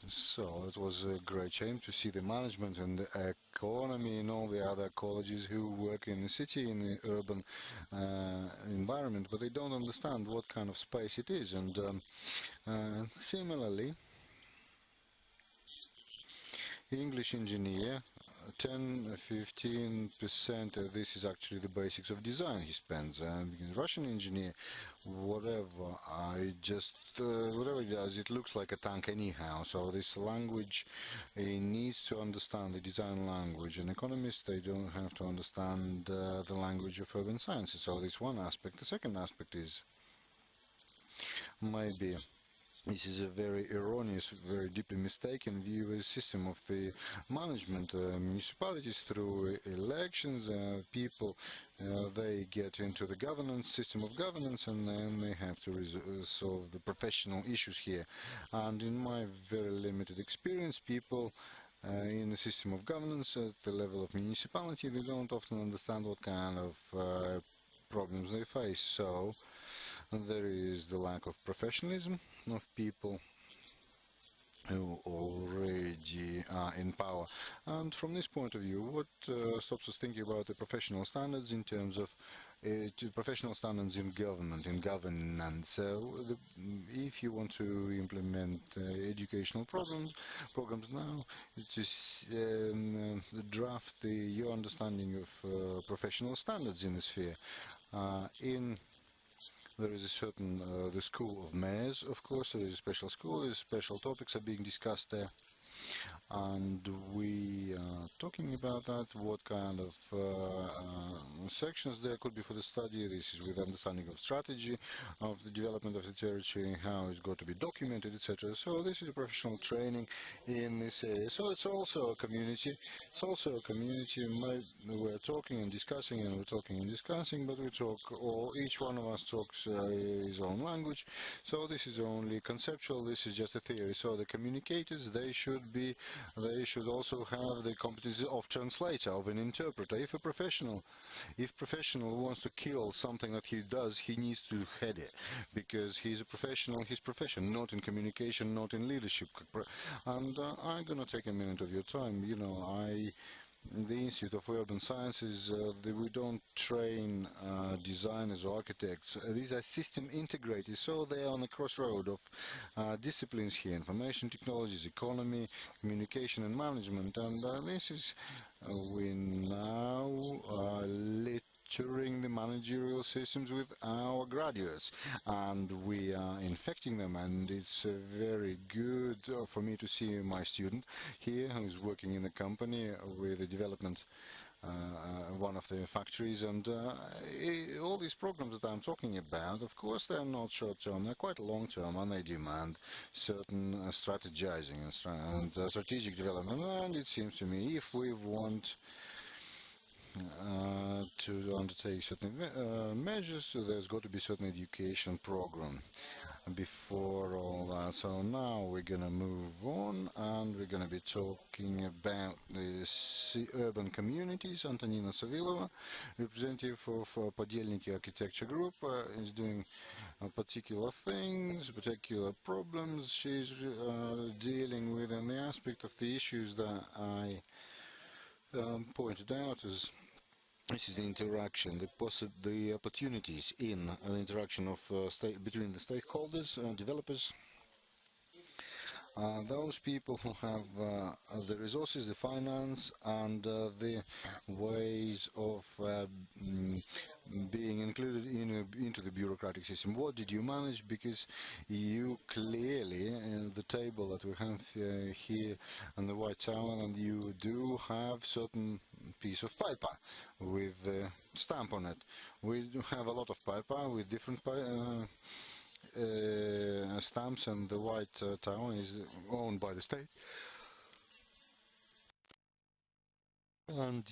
So it was a great shame to see the management and the economy and all the other colleges who work in the city, in the urban environment, but they don't understand what kind of space it is. And similarly, English engineer, 10-15%, this is actually the basics of design he spends. Russian engineer, whatever, whatever he does, it looks like a tank anyhow. So this language, he needs to understand the design language. And economists, they don't have to understand the language of urban sciences. So this one aspect. The second aspect is maybe this is a very erroneous, very deeply mistaken view of the system of the management. Municipalities, through elections, people, they get into the governance, system of governance, and then they have to solve the professional issues here. And in my very limited experience, people in the system of governance at the level of municipality, they don't often understand what kind of problems they face. So there is the lack of professionalism of people who already are in power. And from this point of view, what stops us thinking about the professional standards in terms of professional standards in government, in governance? If you want to implement educational programs now, to draft your understanding of professional standards in the sphere. There is a certain, the school of mayors, of course, there is a special school, special topics are being discussed there. And we are talking about that, what kind of sections there could be for the study. This is with understanding of strategy, of the development of the territory, how it's got to be documented, etc. So this is a professional training in this area. So it's also a community. It's also a community. We're talking and discussing, and we're talking and discussing, but we talk, or each one of us talks his own language. So this is only conceptual. This is just a theory. So the communicators, they should also have the competency of translator, of an interpreter. If professional wants to kill something that he does, he needs to head it, because he's a professional, his profession, not in communication, not in leadership. And I'm gonna take a minute of your time. You know, the Institute of Urban Sciences, we don't train designers or architects. These are system integrators, so they are on the crossroad of disciplines here: information technologies, economy, communication and management. And this is, we now capturing the managerial systems with our graduates, and we are infecting them, and it's very good for me to see my student here who's working in the company with the development one of the factories, and all these programs that I'm talking about, of course, they're not short-term, they're quite long-term, and they demand certain strategizing and strategic development. And it seems to me, if we want to undertake certain measures, so there's got to be certain education program before all that. So now we're going to move on, and we're going to be talking about the urban communities. Antonina Savilova, representative of Podelniki Architecture Group, is doing particular things, particular problems she's dealing with, and the aspect of the issues that I pointed out is this is the interaction, the opportunities in an interaction of between the stakeholders, developers, those people who have the resources, the finance, and the ways of being included into the bureaucratic system. What did you manage? Because you clearly, the table that we have here on the White Tower, and you do have certain piece of paper with a stamp on it. We do have a lot of paper with different stamps, and the White Tower is owned by the state. And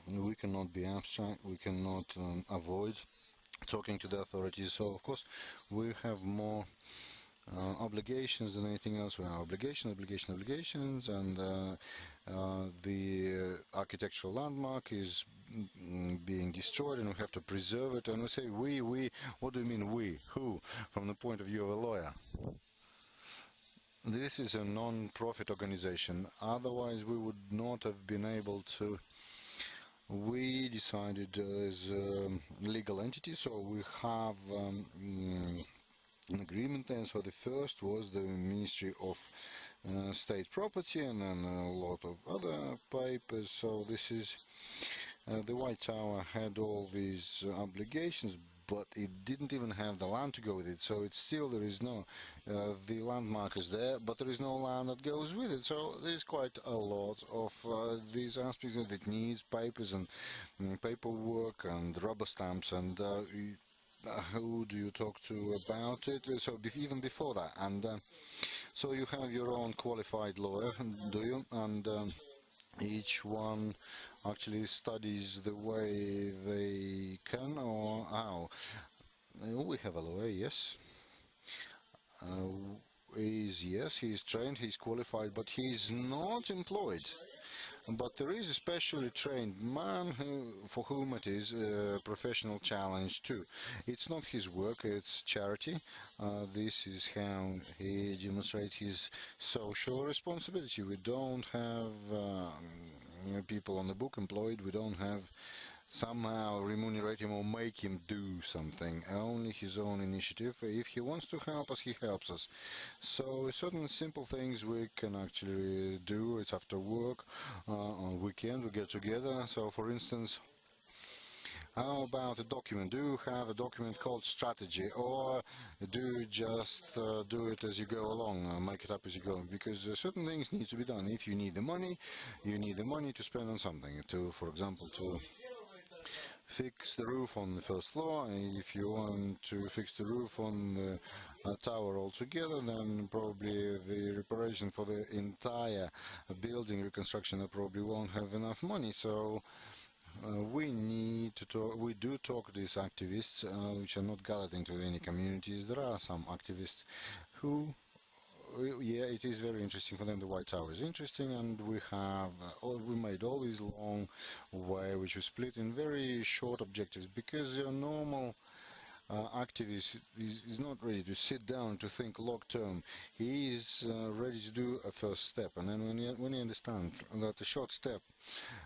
we cannot be abstract, we cannot avoid talking to the authorities. So, of course, we have more obligations than anything else. We have obligations, and the architectural landmark is being destroyed, and we have to preserve it. And we say we, what do you mean we? Who? From the point of view of a lawyer. This is a non-profit organization, otherwise we would not have been able to. We decided as a legal entity, so we have an agreement there. So the first was the Ministry of State Property, and then a lot of other papers. So this is the White Tower had all these obligations, but it didn't even have the land to go with it. So it's still, there is no, the landmark is there, but there is no land that goes with it. So there's quite a lot of these aspects that it needs papers and paperwork and rubber stamps, and who do you talk to about it? So even before that, and so you have your own qualified lawyer, do you? And each one actually studies the way they can, or how. We have a lawyer, yes. Yes, he's trained, he's qualified, but he's not employed. But there is a specially trained man for whom it is a professional challenge too. It's not his work, it's charity. This is how he demonstrates his social responsibility. We don't have people on the book employed. We don't have somehow remunerate him or make him do something. Only his own initiative. If he wants to help us, he helps us. So certain simple things we can actually do. It's after work, on weekend we get together. So for instance, how about a document? Do you have a document called strategy, or do you just do it as you go along, make it up as you go? Because certain things need to be done. If you need the money, you need the money to spend on something. To, for example, to fix the roof on the first floor. If you want to fix the roof on the tower altogether, then probably the reparation for the entire building reconstruction probably won't have enough money. So we need to talk. We do talk to these activists, which are not gathered into any communities. There are some activists who, yeah, it is very interesting for them. The White Tower is interesting, and we have we made all these long way, which we split in very short objectives, because your normal activist is not ready to sit down to think long term. He is ready to do a first step, and then when you understand that a short step,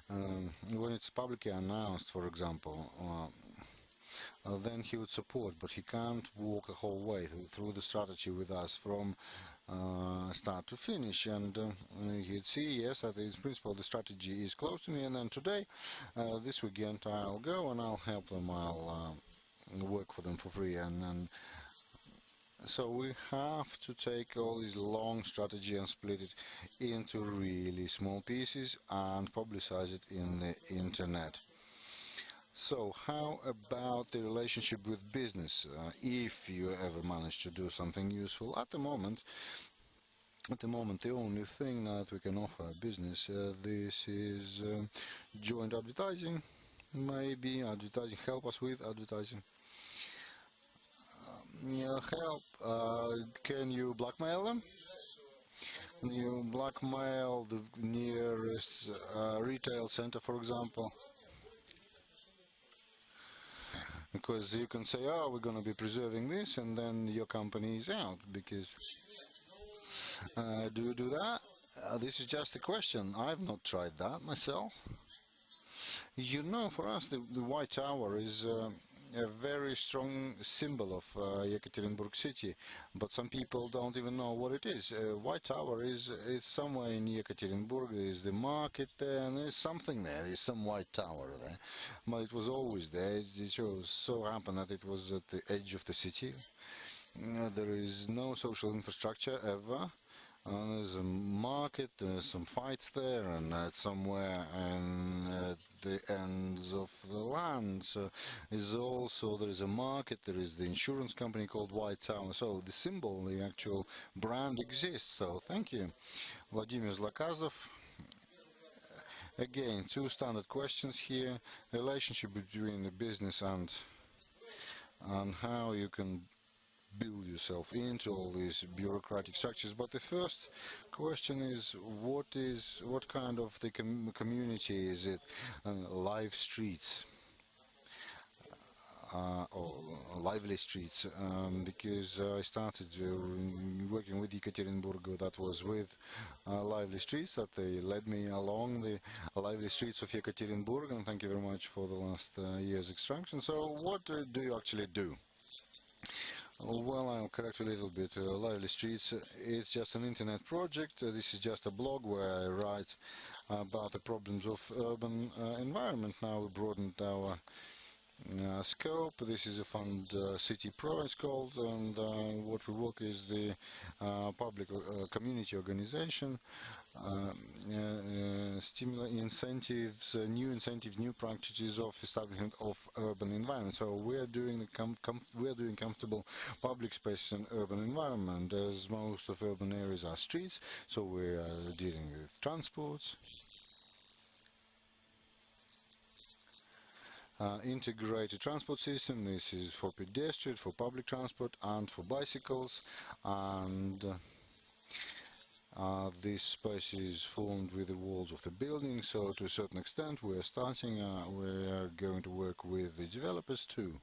when it's publicly announced, for example, then he would support, but he can't walk the whole way through the strategy with us from start to finish. And you'd see, yes, that in principle the strategy is close to me, and then today, this weekend, I'll go and I'll help them, I'll work for them for free. And so we have to take all this long strategy and split it into really small pieces and publicize it in the internet. So how about the relationship with business, if you ever manage to do something useful? At the moment, the only thing that we can offer business, this is joint advertising, maybe advertising, help us with advertising. Yeah, help, can you blackmail them? You blackmail the nearest retail center, for example. Because you can say, oh, we're going to be preserving this, and then your company is out. Because do you do that? This is just a question. I've not tried that myself. You know, for us, the White Tower is a very strong symbol of Yekaterinburg city, but some people don't even know what it is. White Tower is somewhere in Yekaterinburg. There is the market there, and there's something there. There's some White Tower there, but it was always there. It just so happened that it was at the edge of the city. There is no social infrastructure ever. There's a market, there's some fights there, and somewhere at the ends of the land is also, there is a market, there is the insurance company called White Tower. So the symbol, the actual brand exists. So thank you. Vladimir Zlakazov. Again, two standard questions here. Relationship between the business and how you can build yourself into all these bureaucratic structures. But the first question is what kind of the community is it? Live streets or lively streets, because I started working with Ekaterinburg, that was with lively streets, that they led me along the lively streets of Ekaterinburg, and thank you very much for the last year's extraction. So what do you actually do? Well, I'll correct a little bit. Lively Streets, it's just an internet project. This is just a blog where I write about the problems of urban environment. Now we broadened our scope. This is a fund, City Pro it's called, and what we work is the public community organization, incentives, new practices of establishment of urban environment. So we are doing comfortable public spaces and urban environment, as most of urban areas are streets. So we are dealing with transports. Integrated transport system. This is for pedestrians, for public transport, and for bicycles. And this space is formed with the walls of the building. So to a certain extent, we are going to work with the developers too.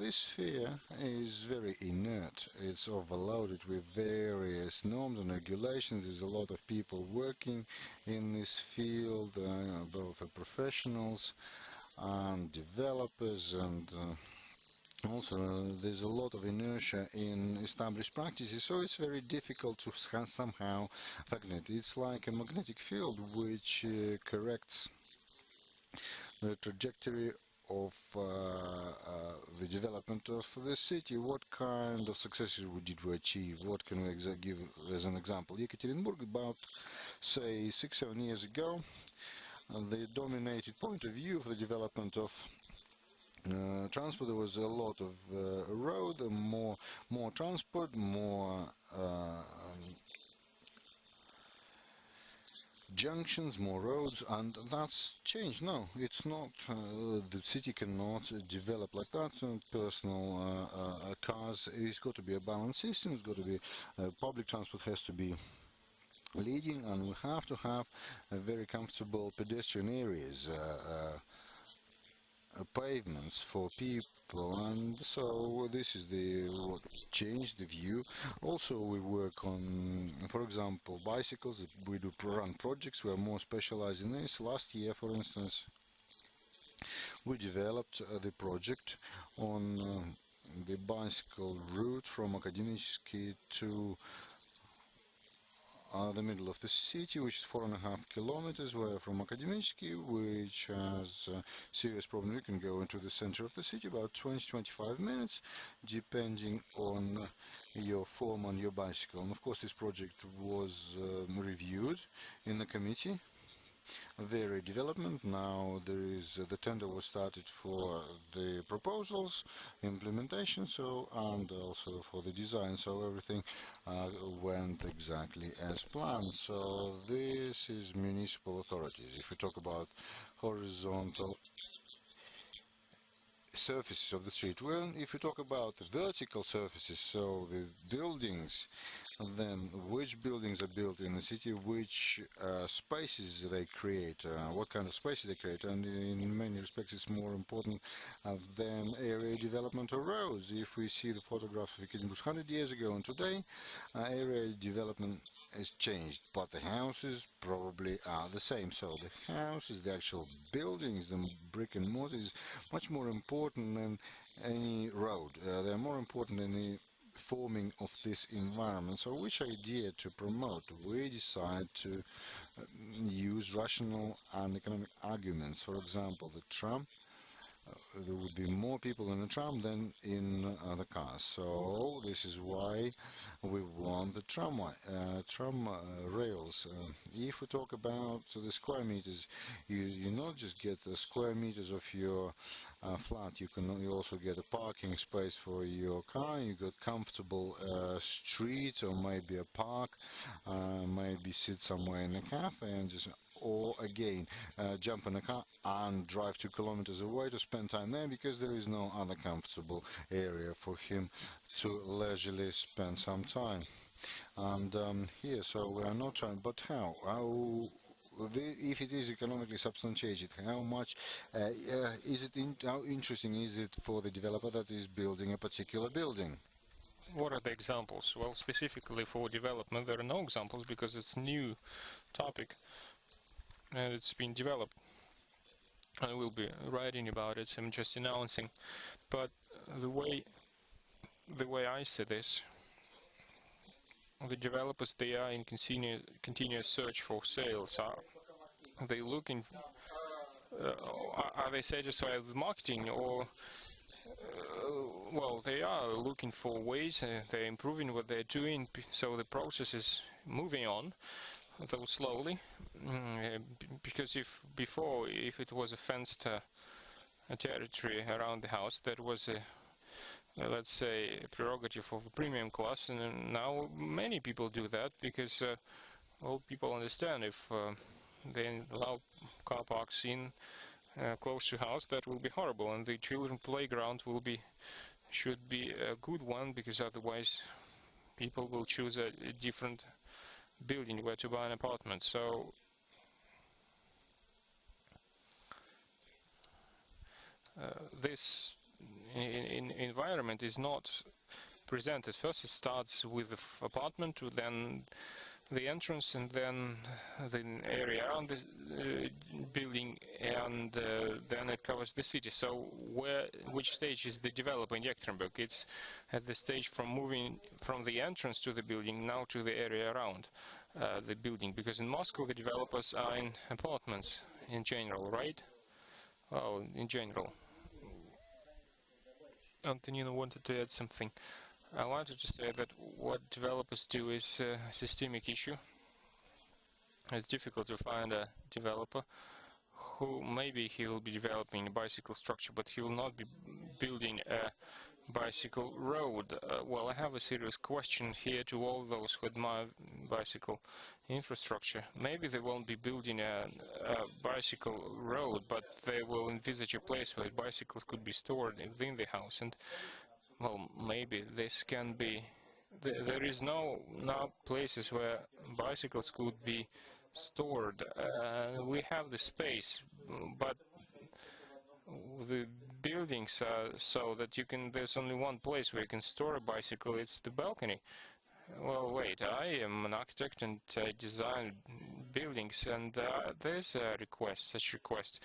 This sphere is very inert. It's overloaded with various norms and regulations. There's a lot of people working in this field, both professionals and developers, and also there's a lot of inertia in established practices, so it's very difficult to somehow affect it. It's like a magnetic field which corrects the trajectory of the development of the city. What kind of successes did we achieve? What can we give as an example? Ekaterinburg, about, say, 6-7 years ago, the dominated point of view of the development of transport, there was a lot of road, more transport, more junctions, more roads, and that's changed. No, it's not. The city cannot develop like that. Personal cars, it's got to be a balanced system. It's got to be public transport has to be leading, and we have to have very comfortable pedestrian areas, pavements for people. And so this is what changed the view. Also we work on, for example, bicycles. We do run projects. We are more specialized in this. Last year, for instance, we developed the project on the bicycle route from Akademический to the middle of the city, which is 4.5 kilometers, where from Akademический, which has a serious problem, you can go into the center of the city about 20-25 minutes, depending on your form on your bicycle. And of course, this project was reviewed in the committee. Very development. Now there is the tender was started for the proposals, implementation, so and also for the design. So everything went exactly as planned. So this is municipal authorities. If we talk about horizontal surfaces of the street, well, if we talk about the vertical surfaces, so the buildings, then which buildings are built in the city, which spaces they create, what kind of spaces they create, and in many respects it's more important than area development or roads. If we see the photographs of Ekaterinburg 100 years ago and today, area development has changed, but the houses probably are the same. So the houses, the actual buildings, the brick and mortar is much more important than any road. They're more important than the forming of this environment. So which idea to promote? We decide to use rational and economic arguments. For example, the tram. There would be more people in the tram than in the cars. So this is why we want the tram rails. If we talk about the square meters, you not just get the square meters of your flat. You also get a parking space for your car. You got comfortable streets or maybe a park. Maybe sit somewhere in a cafe and just. Or again, jump in a car and drive 2 kilometers away to spend time there because there is no other comfortable area for him to leisurely spend some time. And here, so we are not trying, but how? If it is economically substantiated, how much is it? How interesting is it for the developer that is building a particular building? What are the examples? Well, specifically for development, there are no examples because it's a new topic. And it's been developed. I will be writing about it. I'm just announcing. But the way I see this, the developers, they are in continuous search for sales. Are they looking? Are they satisfied with marketing, or well, they are looking for ways. They're improving what they're doing, so the process is moving on. Though slowly, because if it was a fenced territory around the house, that was let's say a prerogative of a premium class, and now many people do that because all people understand if they allow car parks in close to house, that will be horrible, and the children playground should be a good one, because otherwise people will choose a different building where to buy an apartment. So this environment is not presented. First it starts with the apartment, then the entrance, and then the area around the building, and then it covers the city. So which stage is the developer in Ekaterinburg? It's at the stage from moving from the entrance to the building now to the area around the building, because in Moscow the developers are in apartments in general, right? Oh, in general. Antonino wanted to add something. I wanted to say that what developers do is a systemic issue. It's difficult to find a developer who maybe he will be developing a bicycle structure, but he will not be building a bicycle road. Well, I have a serious question here to all those who admire bicycle infrastructure. Maybe they won't be building a bicycle road, but they will envisage a place where bicycles could be stored within the house. And well, maybe this can be. There is no places where bicycles could be stored. We have the space, but the buildings are so that there's only one place where you can store a bicycle. It's the balcony. Well, wait, I am an architect and I design buildings, and there's a such request.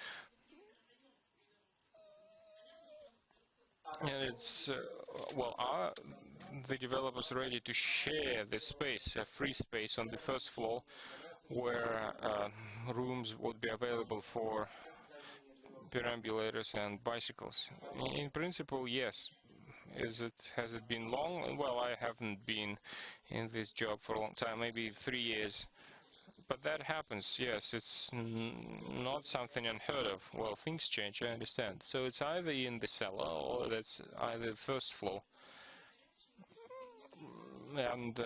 And it's, well, are the developers ready to share the space, a free space on the first floor, where rooms would be available for perambulators and bicycles? In principle, yes. Has it been long? Well, I haven't been in this job for a long time, maybe 3 years. But that happens, yes. It's not something unheard of. Well, things change, I understand. So it's either in the cellar or that's either first floor. And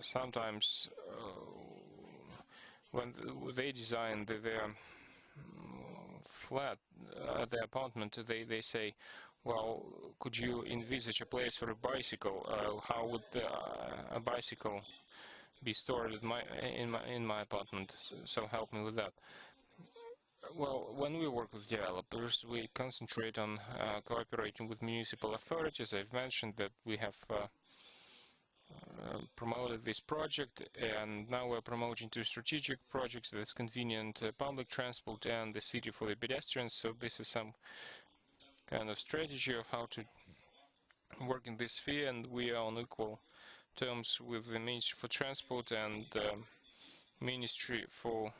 sometimes when they design their flat, the apartment, they say, well, could you envisage a place for a bicycle? How would a bicycle be stored at in my apartment? So help me with that. Well, when we work with developers, we concentrate on cooperating with municipal authorities. I've mentioned that we have promoted this project, and now we're promoting two strategic projects: that's convenient public transport and the city for the pedestrians. So this is some kind of strategy of how to work in this sphere, and we are on equal terms with the Ministry for Transport and Ministry for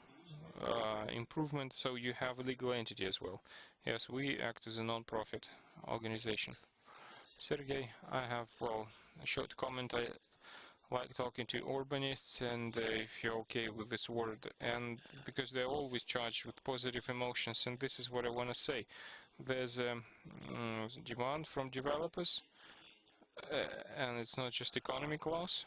Improvement. So you have a legal entity as well. Yes, we act as a non-profit organization. Sergey, I have, well, a short comment. I like talking to urbanists, and if you're okay with this word, and because they're always charged with positive emotions, and this is what I want to say. There's a demand from developers, and it's not just economic loss.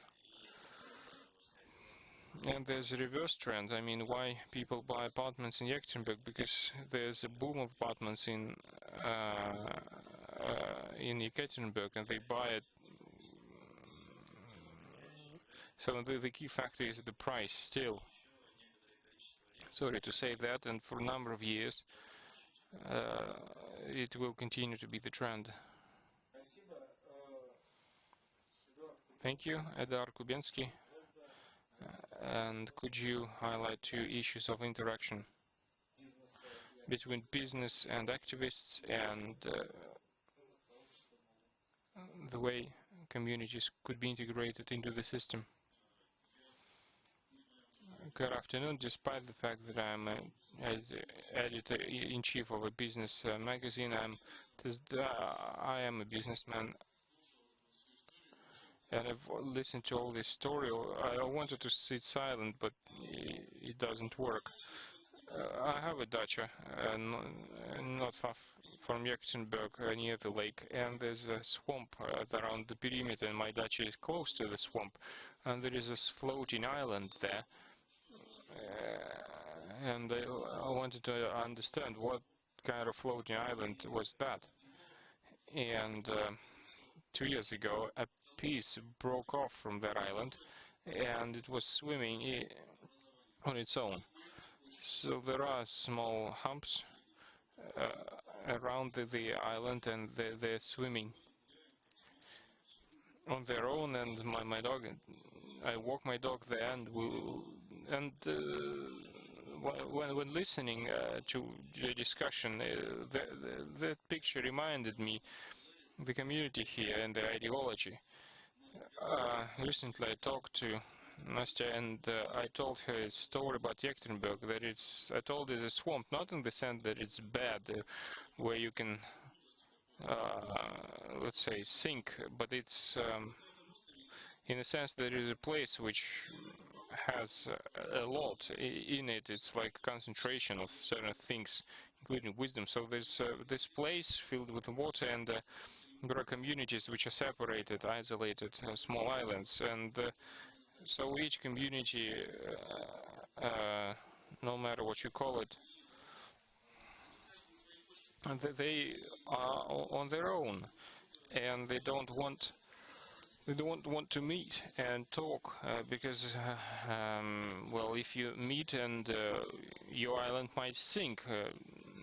And there's a reverse trend. I mean, why people buy apartments in Yekaterinburg? Because there's a boom of apartments in Yekaterinburg, and they buy it. So the key factor is the price still. Sorry to say that, and for a number of years, it will continue to be the trend. Thank you, Edar Kubensky. And could you highlight two issues of interaction between business and activists, and the way communities could be integrated into the system? Good afternoon. Despite the fact that I'm an editor-in-chief of a business magazine, I am a businessman, and I've listened to all this story. I wanted to sit silent, but it doesn't work. I have a dacha, not far from Yekaterinburg, near the lake, and there's a swamp around the perimeter, and my dacha is close to the swamp, and there is a floating island there. And I wanted to understand what kind of floating island was that. And 2 years ago, a piece broke off from that island, and it was swimming on its own. So there are small humps around the island, and they're swimming on their own. And my dog, I walk my dog there, and when listening to the discussion, that picture reminded me of the community here and the ideology. Recently I talked to Nastya, and I told her a story about Yekaterinburg, that I told it a swamp, not in the sense that it's bad, where you can, let's say, sink, but it's in a sense that there is a place which has a lot in it. It's like concentration of certain things, including wisdom. So there's this place filled with water, and there are communities which are separated, isolated, small islands, and so each community, no matter what you call it, they are on their own, and they don't want to meet and talk, because well, if you meet, and your island might sink,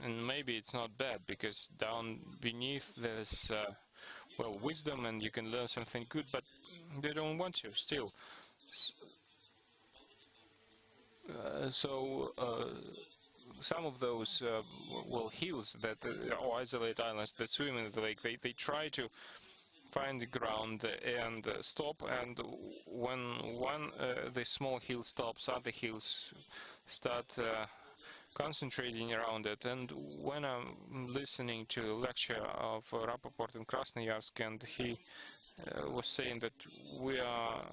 and maybe it's not bad, because down beneath there's well, wisdom, and you can learn something good, but they don't want to still. So some of those hills that or isolated islands that swim in the lake, they try to find the ground and stop, and when the small hill stops, other hills start concentrating around it. And when I'm listening to the lecture of Rappaport in Krasnoyarsk, and he was saying that we are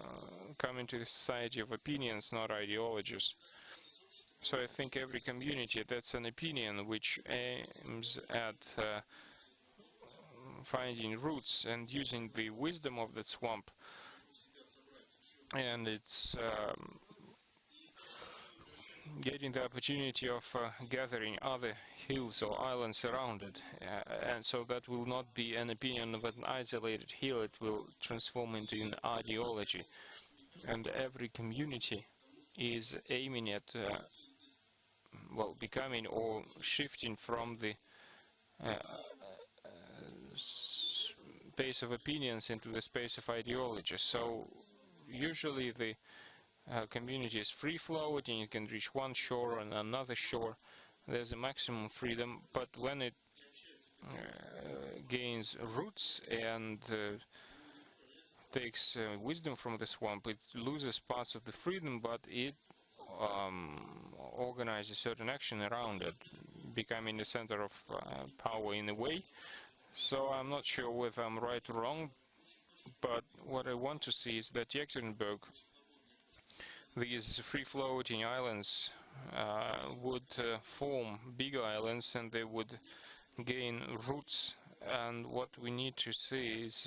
coming to the society of opinions, not ideologies. So I think every community that's an opinion which aims at finding roots and using the wisdom of that swamp, and it's getting the opportunity of gathering other hills or islands around it, and so that will not be an opinion of an isolated hill, it will transform into an ideology. And every community is aiming at becoming or shifting from the space of opinions into the space of ideology. So usually the community is free-floating, you can reach one shore and another shore, there's a maximum freedom, but when it gains roots and takes wisdom from the swamp, it loses parts of the freedom, but it organizes certain action around it, becoming the center of power in a way. So I'm not sure whether I'm right or wrong, but what I want to see is that Yekaterinburg, these free-floating islands would form bigger islands, and they would gain roots. And what we need to see is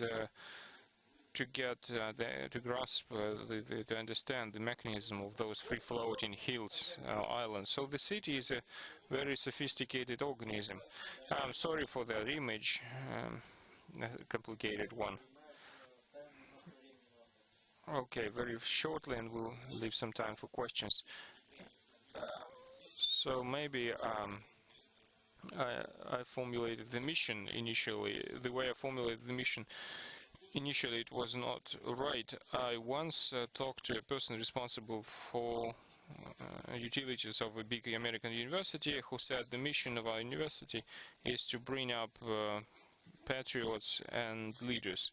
to get to grasp, to understand the mechanism of those free-floating hills, islands. So the city is a very sophisticated organism. I'm sorry for that image, a complicated one. Okay, very shortly, and we'll leave some time for questions. So maybe I formulated the mission initially. The way I formulated the mission initially, it was not right. I once talked to a person responsible for utilities of a big American university, who said the mission of our university is to bring up patriots and leaders.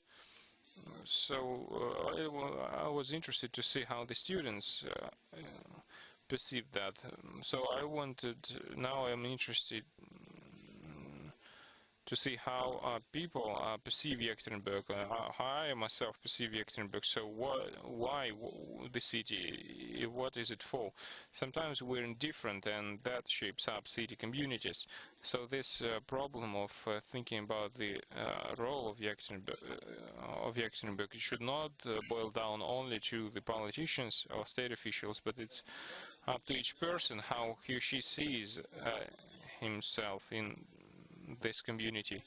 So I was interested to see how the students perceived that. So I wanted, now I'm interested to see how people perceive Yekaterinburg, how I myself perceive Yekaterinburg. So why the city, what is it for? Sometimes we're indifferent, and that shapes up city communities. So this problem of thinking about the role of Yekaterinburg, it should not boil down only to the politicians or state officials, but it's up to each person how he or she sees himself in this community.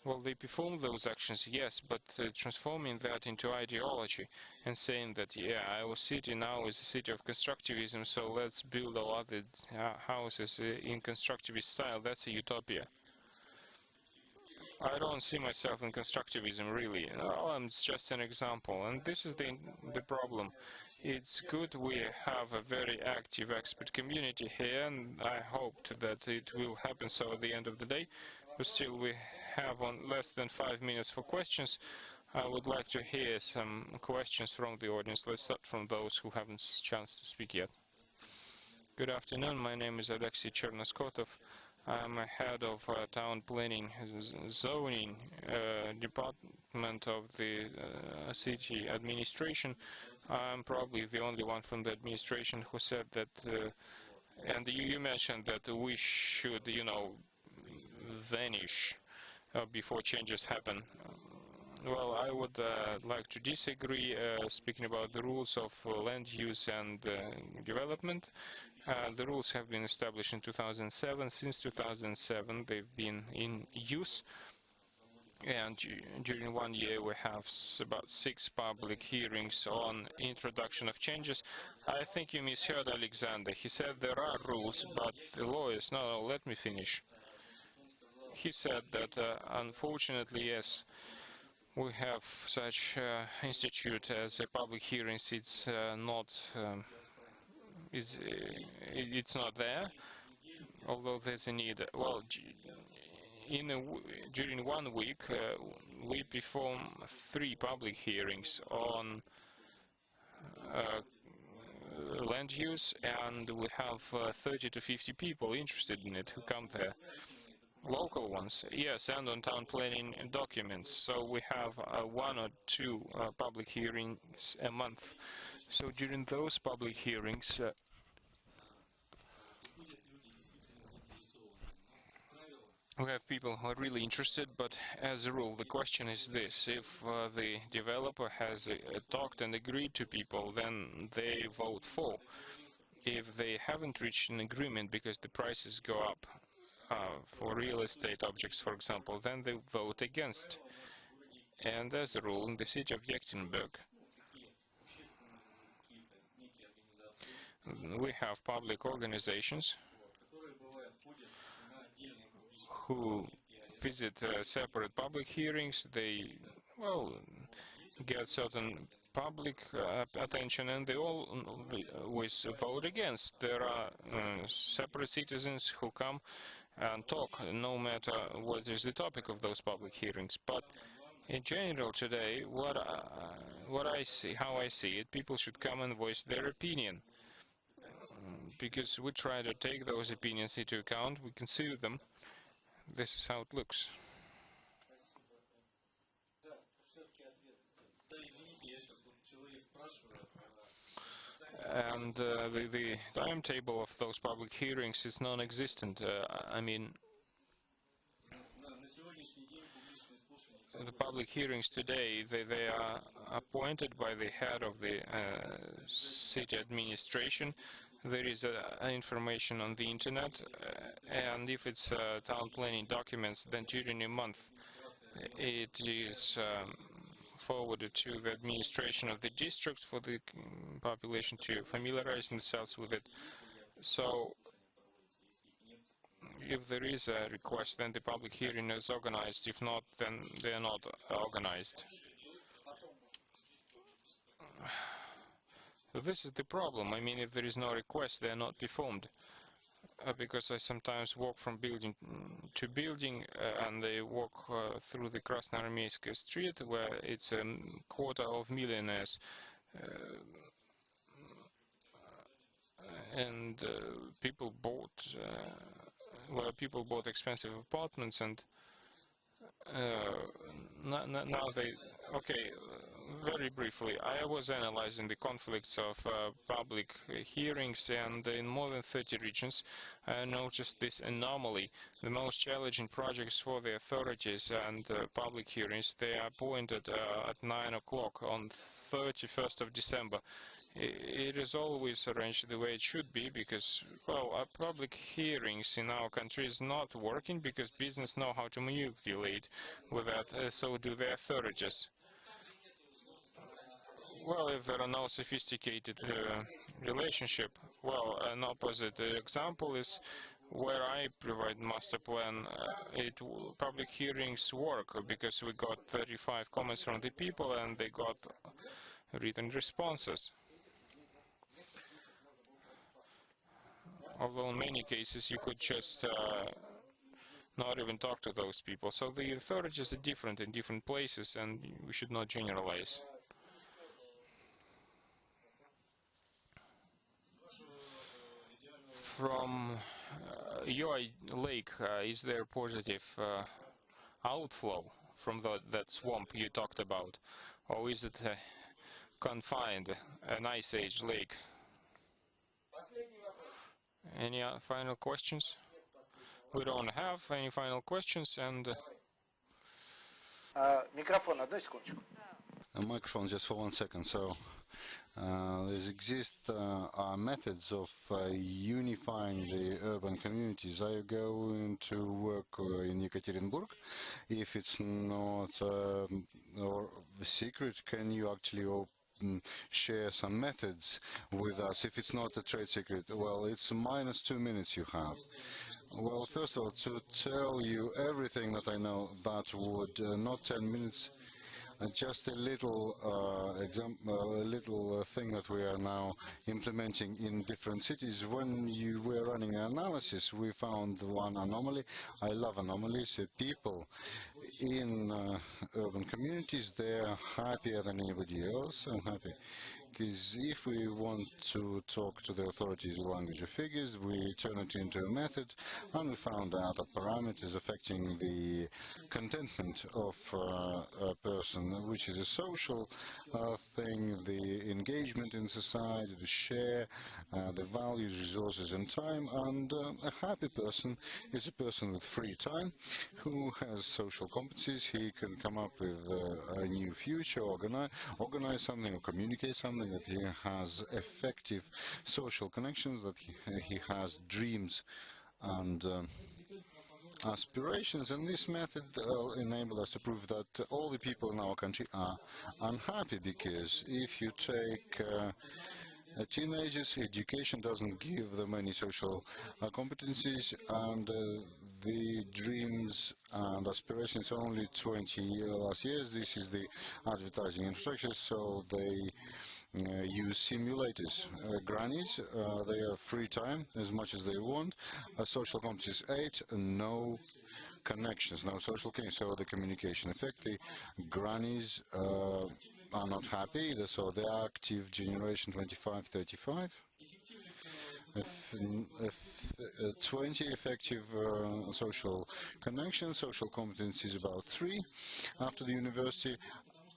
Well, they perform those actions, yes, but transforming that into ideology and saying that, yeah, our city now is a city of constructivism, so let's build all other houses in constructivist style, that's a utopia. I don't see myself in constructivism, really. I'm just an example, and this is the problem. It's good we have a very active expert community here, and I hoped that it will happen so at the end of the day, but still we have on less than 5 minutes for questions. I would like to hear some questions from the audience. Let's start from those who haven't a chance to speak yet. Good afternoon, my name is Alexei Chernoskotov. I'm a head of town planning zoning department of the city administration. I'm probably the only one from the administration who said that, and you mentioned that we should, you know, vanish before changes happen. Well, I would like to disagree, speaking about the rules of land use and development. The rules have been established in 2007. Since 2007, they've been in use. And during 1 year, we have about 6 public hearings on introduction of changes. I think you misheard Alexander. He said there are rules, but the lawyers, no, let me finish. He said that, unfortunately, yes, we have such institute as a public hearings. It's not. It's not there. although there's a need. Well, during 1 week, we perform 3 public hearings on land use, and we have 30 to 50 people interested in it who come there. Local ones, yes, and on town planning documents. So we have 1 or 2 public hearings a month. So during those public hearings, we have people who are really interested, but as a rule, the question is this: if the developer has talked and agreed to people, then they vote for. If they haven't reached an agreement because the prices go up for real estate objects, for example, then they vote against. And as a rule, in the city of Yekaterinburg, we have public organizations who visit separate public hearings. They, well, get certain public attention, and they always vote against. There are separate citizens who come and talk, no matter what is the topic of those public hearings. But in general, today, what I see, how I see it, people should come and voice their opinion, because we try to take those opinions into account. We consider them. This is how it looks. And the timetable of those public hearings is non-existent. I mean, the public hearings today, they are appointed by the head of the city administration. There is information on the internet, and if it's town planning documents, then during a month it is forwarded to the administration of the district for the population to familiarize themselves with it. So if there is a request, then the public hearing is organized. If not, then they are not organized. So this is the problem. I mean, if there is no request, they are not performed. Because I sometimes walk from building to building, and they walk through the Krasnoarmeysk street, where it's a quarter of millionaires, and people bought expensive apartments, and now they, okay, very briefly, I was analyzing the conflicts of public hearings, and in more than 30 regions I noticed this anomaly. The most challenging projects for the authorities and public hearings, they are appointed at 9 o'clock on 31st of December. It is always arranged the way it should be, because, well, our public hearings in our country is not working because business know how to manipulate with that, so do the authorities. Well, if there are no sophisticated relationship, well, an opposite example is where I provide master plan. Public hearings work because we got 35 comments from the people and they got written responses. Although in many cases you could just not even talk to those people. So the authorities are different in different places, and we should not generalize. From your lake, is there positive outflow from that swamp you talked about, or is it confined, an ice age lake? Any final questions? We don't have any final questions, and Микрофон, одну секундочку. A microphone just for 1 second. So there exist methods of unifying the urban communities. Are you going to work in Ekaterinburg? If it's not or a secret, can you actually share some methods with us? If it's not a trade secret, well, it's minus 2 minutes you have. Well, first of all, to tell you everything that I know, that would not 10 minutes. Just a little thing that we are now implementing in different cities. When you were running an analysis, we found one anomaly. I love anomalies. People in urban communities, they're happier than anybody else. I'm happy. Because if we want to talk to the authorities with language of figures, we turn it into a method, and we found out that parameters affecting the contentment of a person, which is a social thing, the engagement in society, the share, the values, resources, and time. And a happy person is a person with free time who has social competencies. He can come up with a new future, organize something, or communicate something, that he has effective social connections, that he has dreams and aspirations. And this method enables us to prove that all the people in our country are unhappy, because if you take teenagers, education doesn't give them any social competencies, and the dreams and aspirations only 20 last years. This is the advertising infrastructure, so they use simulators. Grannies, they have free time as much as they want. Social competencies 8, no connections, no social connections, so the communication effect. The grannies are not happy either, so the active generation 25-35. 20 effective social connections, social competence is about 3 after the university,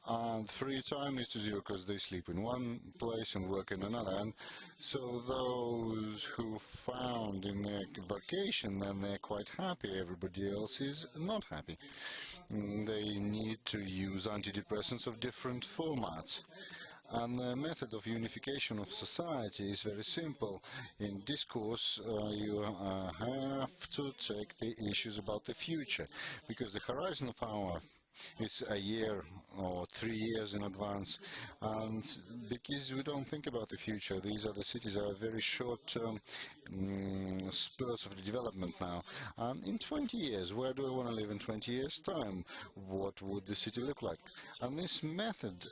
and free time is to 0 because they sleep in one place and work in another. And so those who found in their vacation, then they're quite happy. Everybody else is not happy. They need to use antidepressants of different formats. And the method of unification of society is very simple. In discourse, you have to take the issues about the future, because the horizon of our is a year or 3 years in advance, and because we don't think about the future, these other cities are very short-term spurts of the development now. And in 20 years, where do I want to live in 20 years' time? What would the city look like? And this method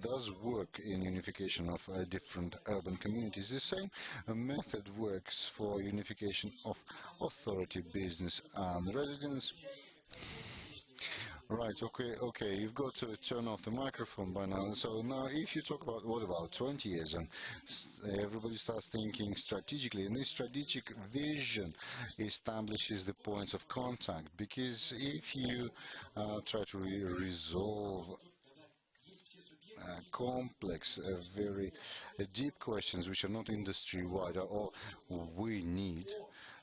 does work in unification of different urban communities. The same method works for unification of authority, business, and residents. Right, okay, you've got to turn off the microphone by now. So now if you talk about, what about 20 years, and everybody starts thinking strategically, and this strategic vision establishes the points of contact, because if you try to resolve complex, very deep questions which are not industry-wide, or we need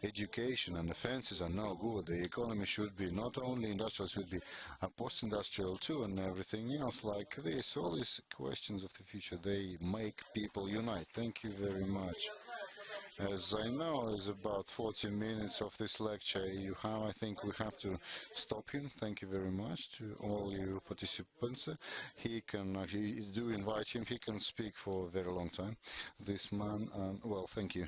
education, and the fences are no good. The economy should be not only industrial, should be post-industrial too, and everything else like this. All these questions of the future, they make people unite. Thank you very much. As I know, there's about 40 minutes of this lecture you have. I think we have to stop him. Thank you very much to all you participants. He do invite him. He can speak for a very long time. This man, well, thank you.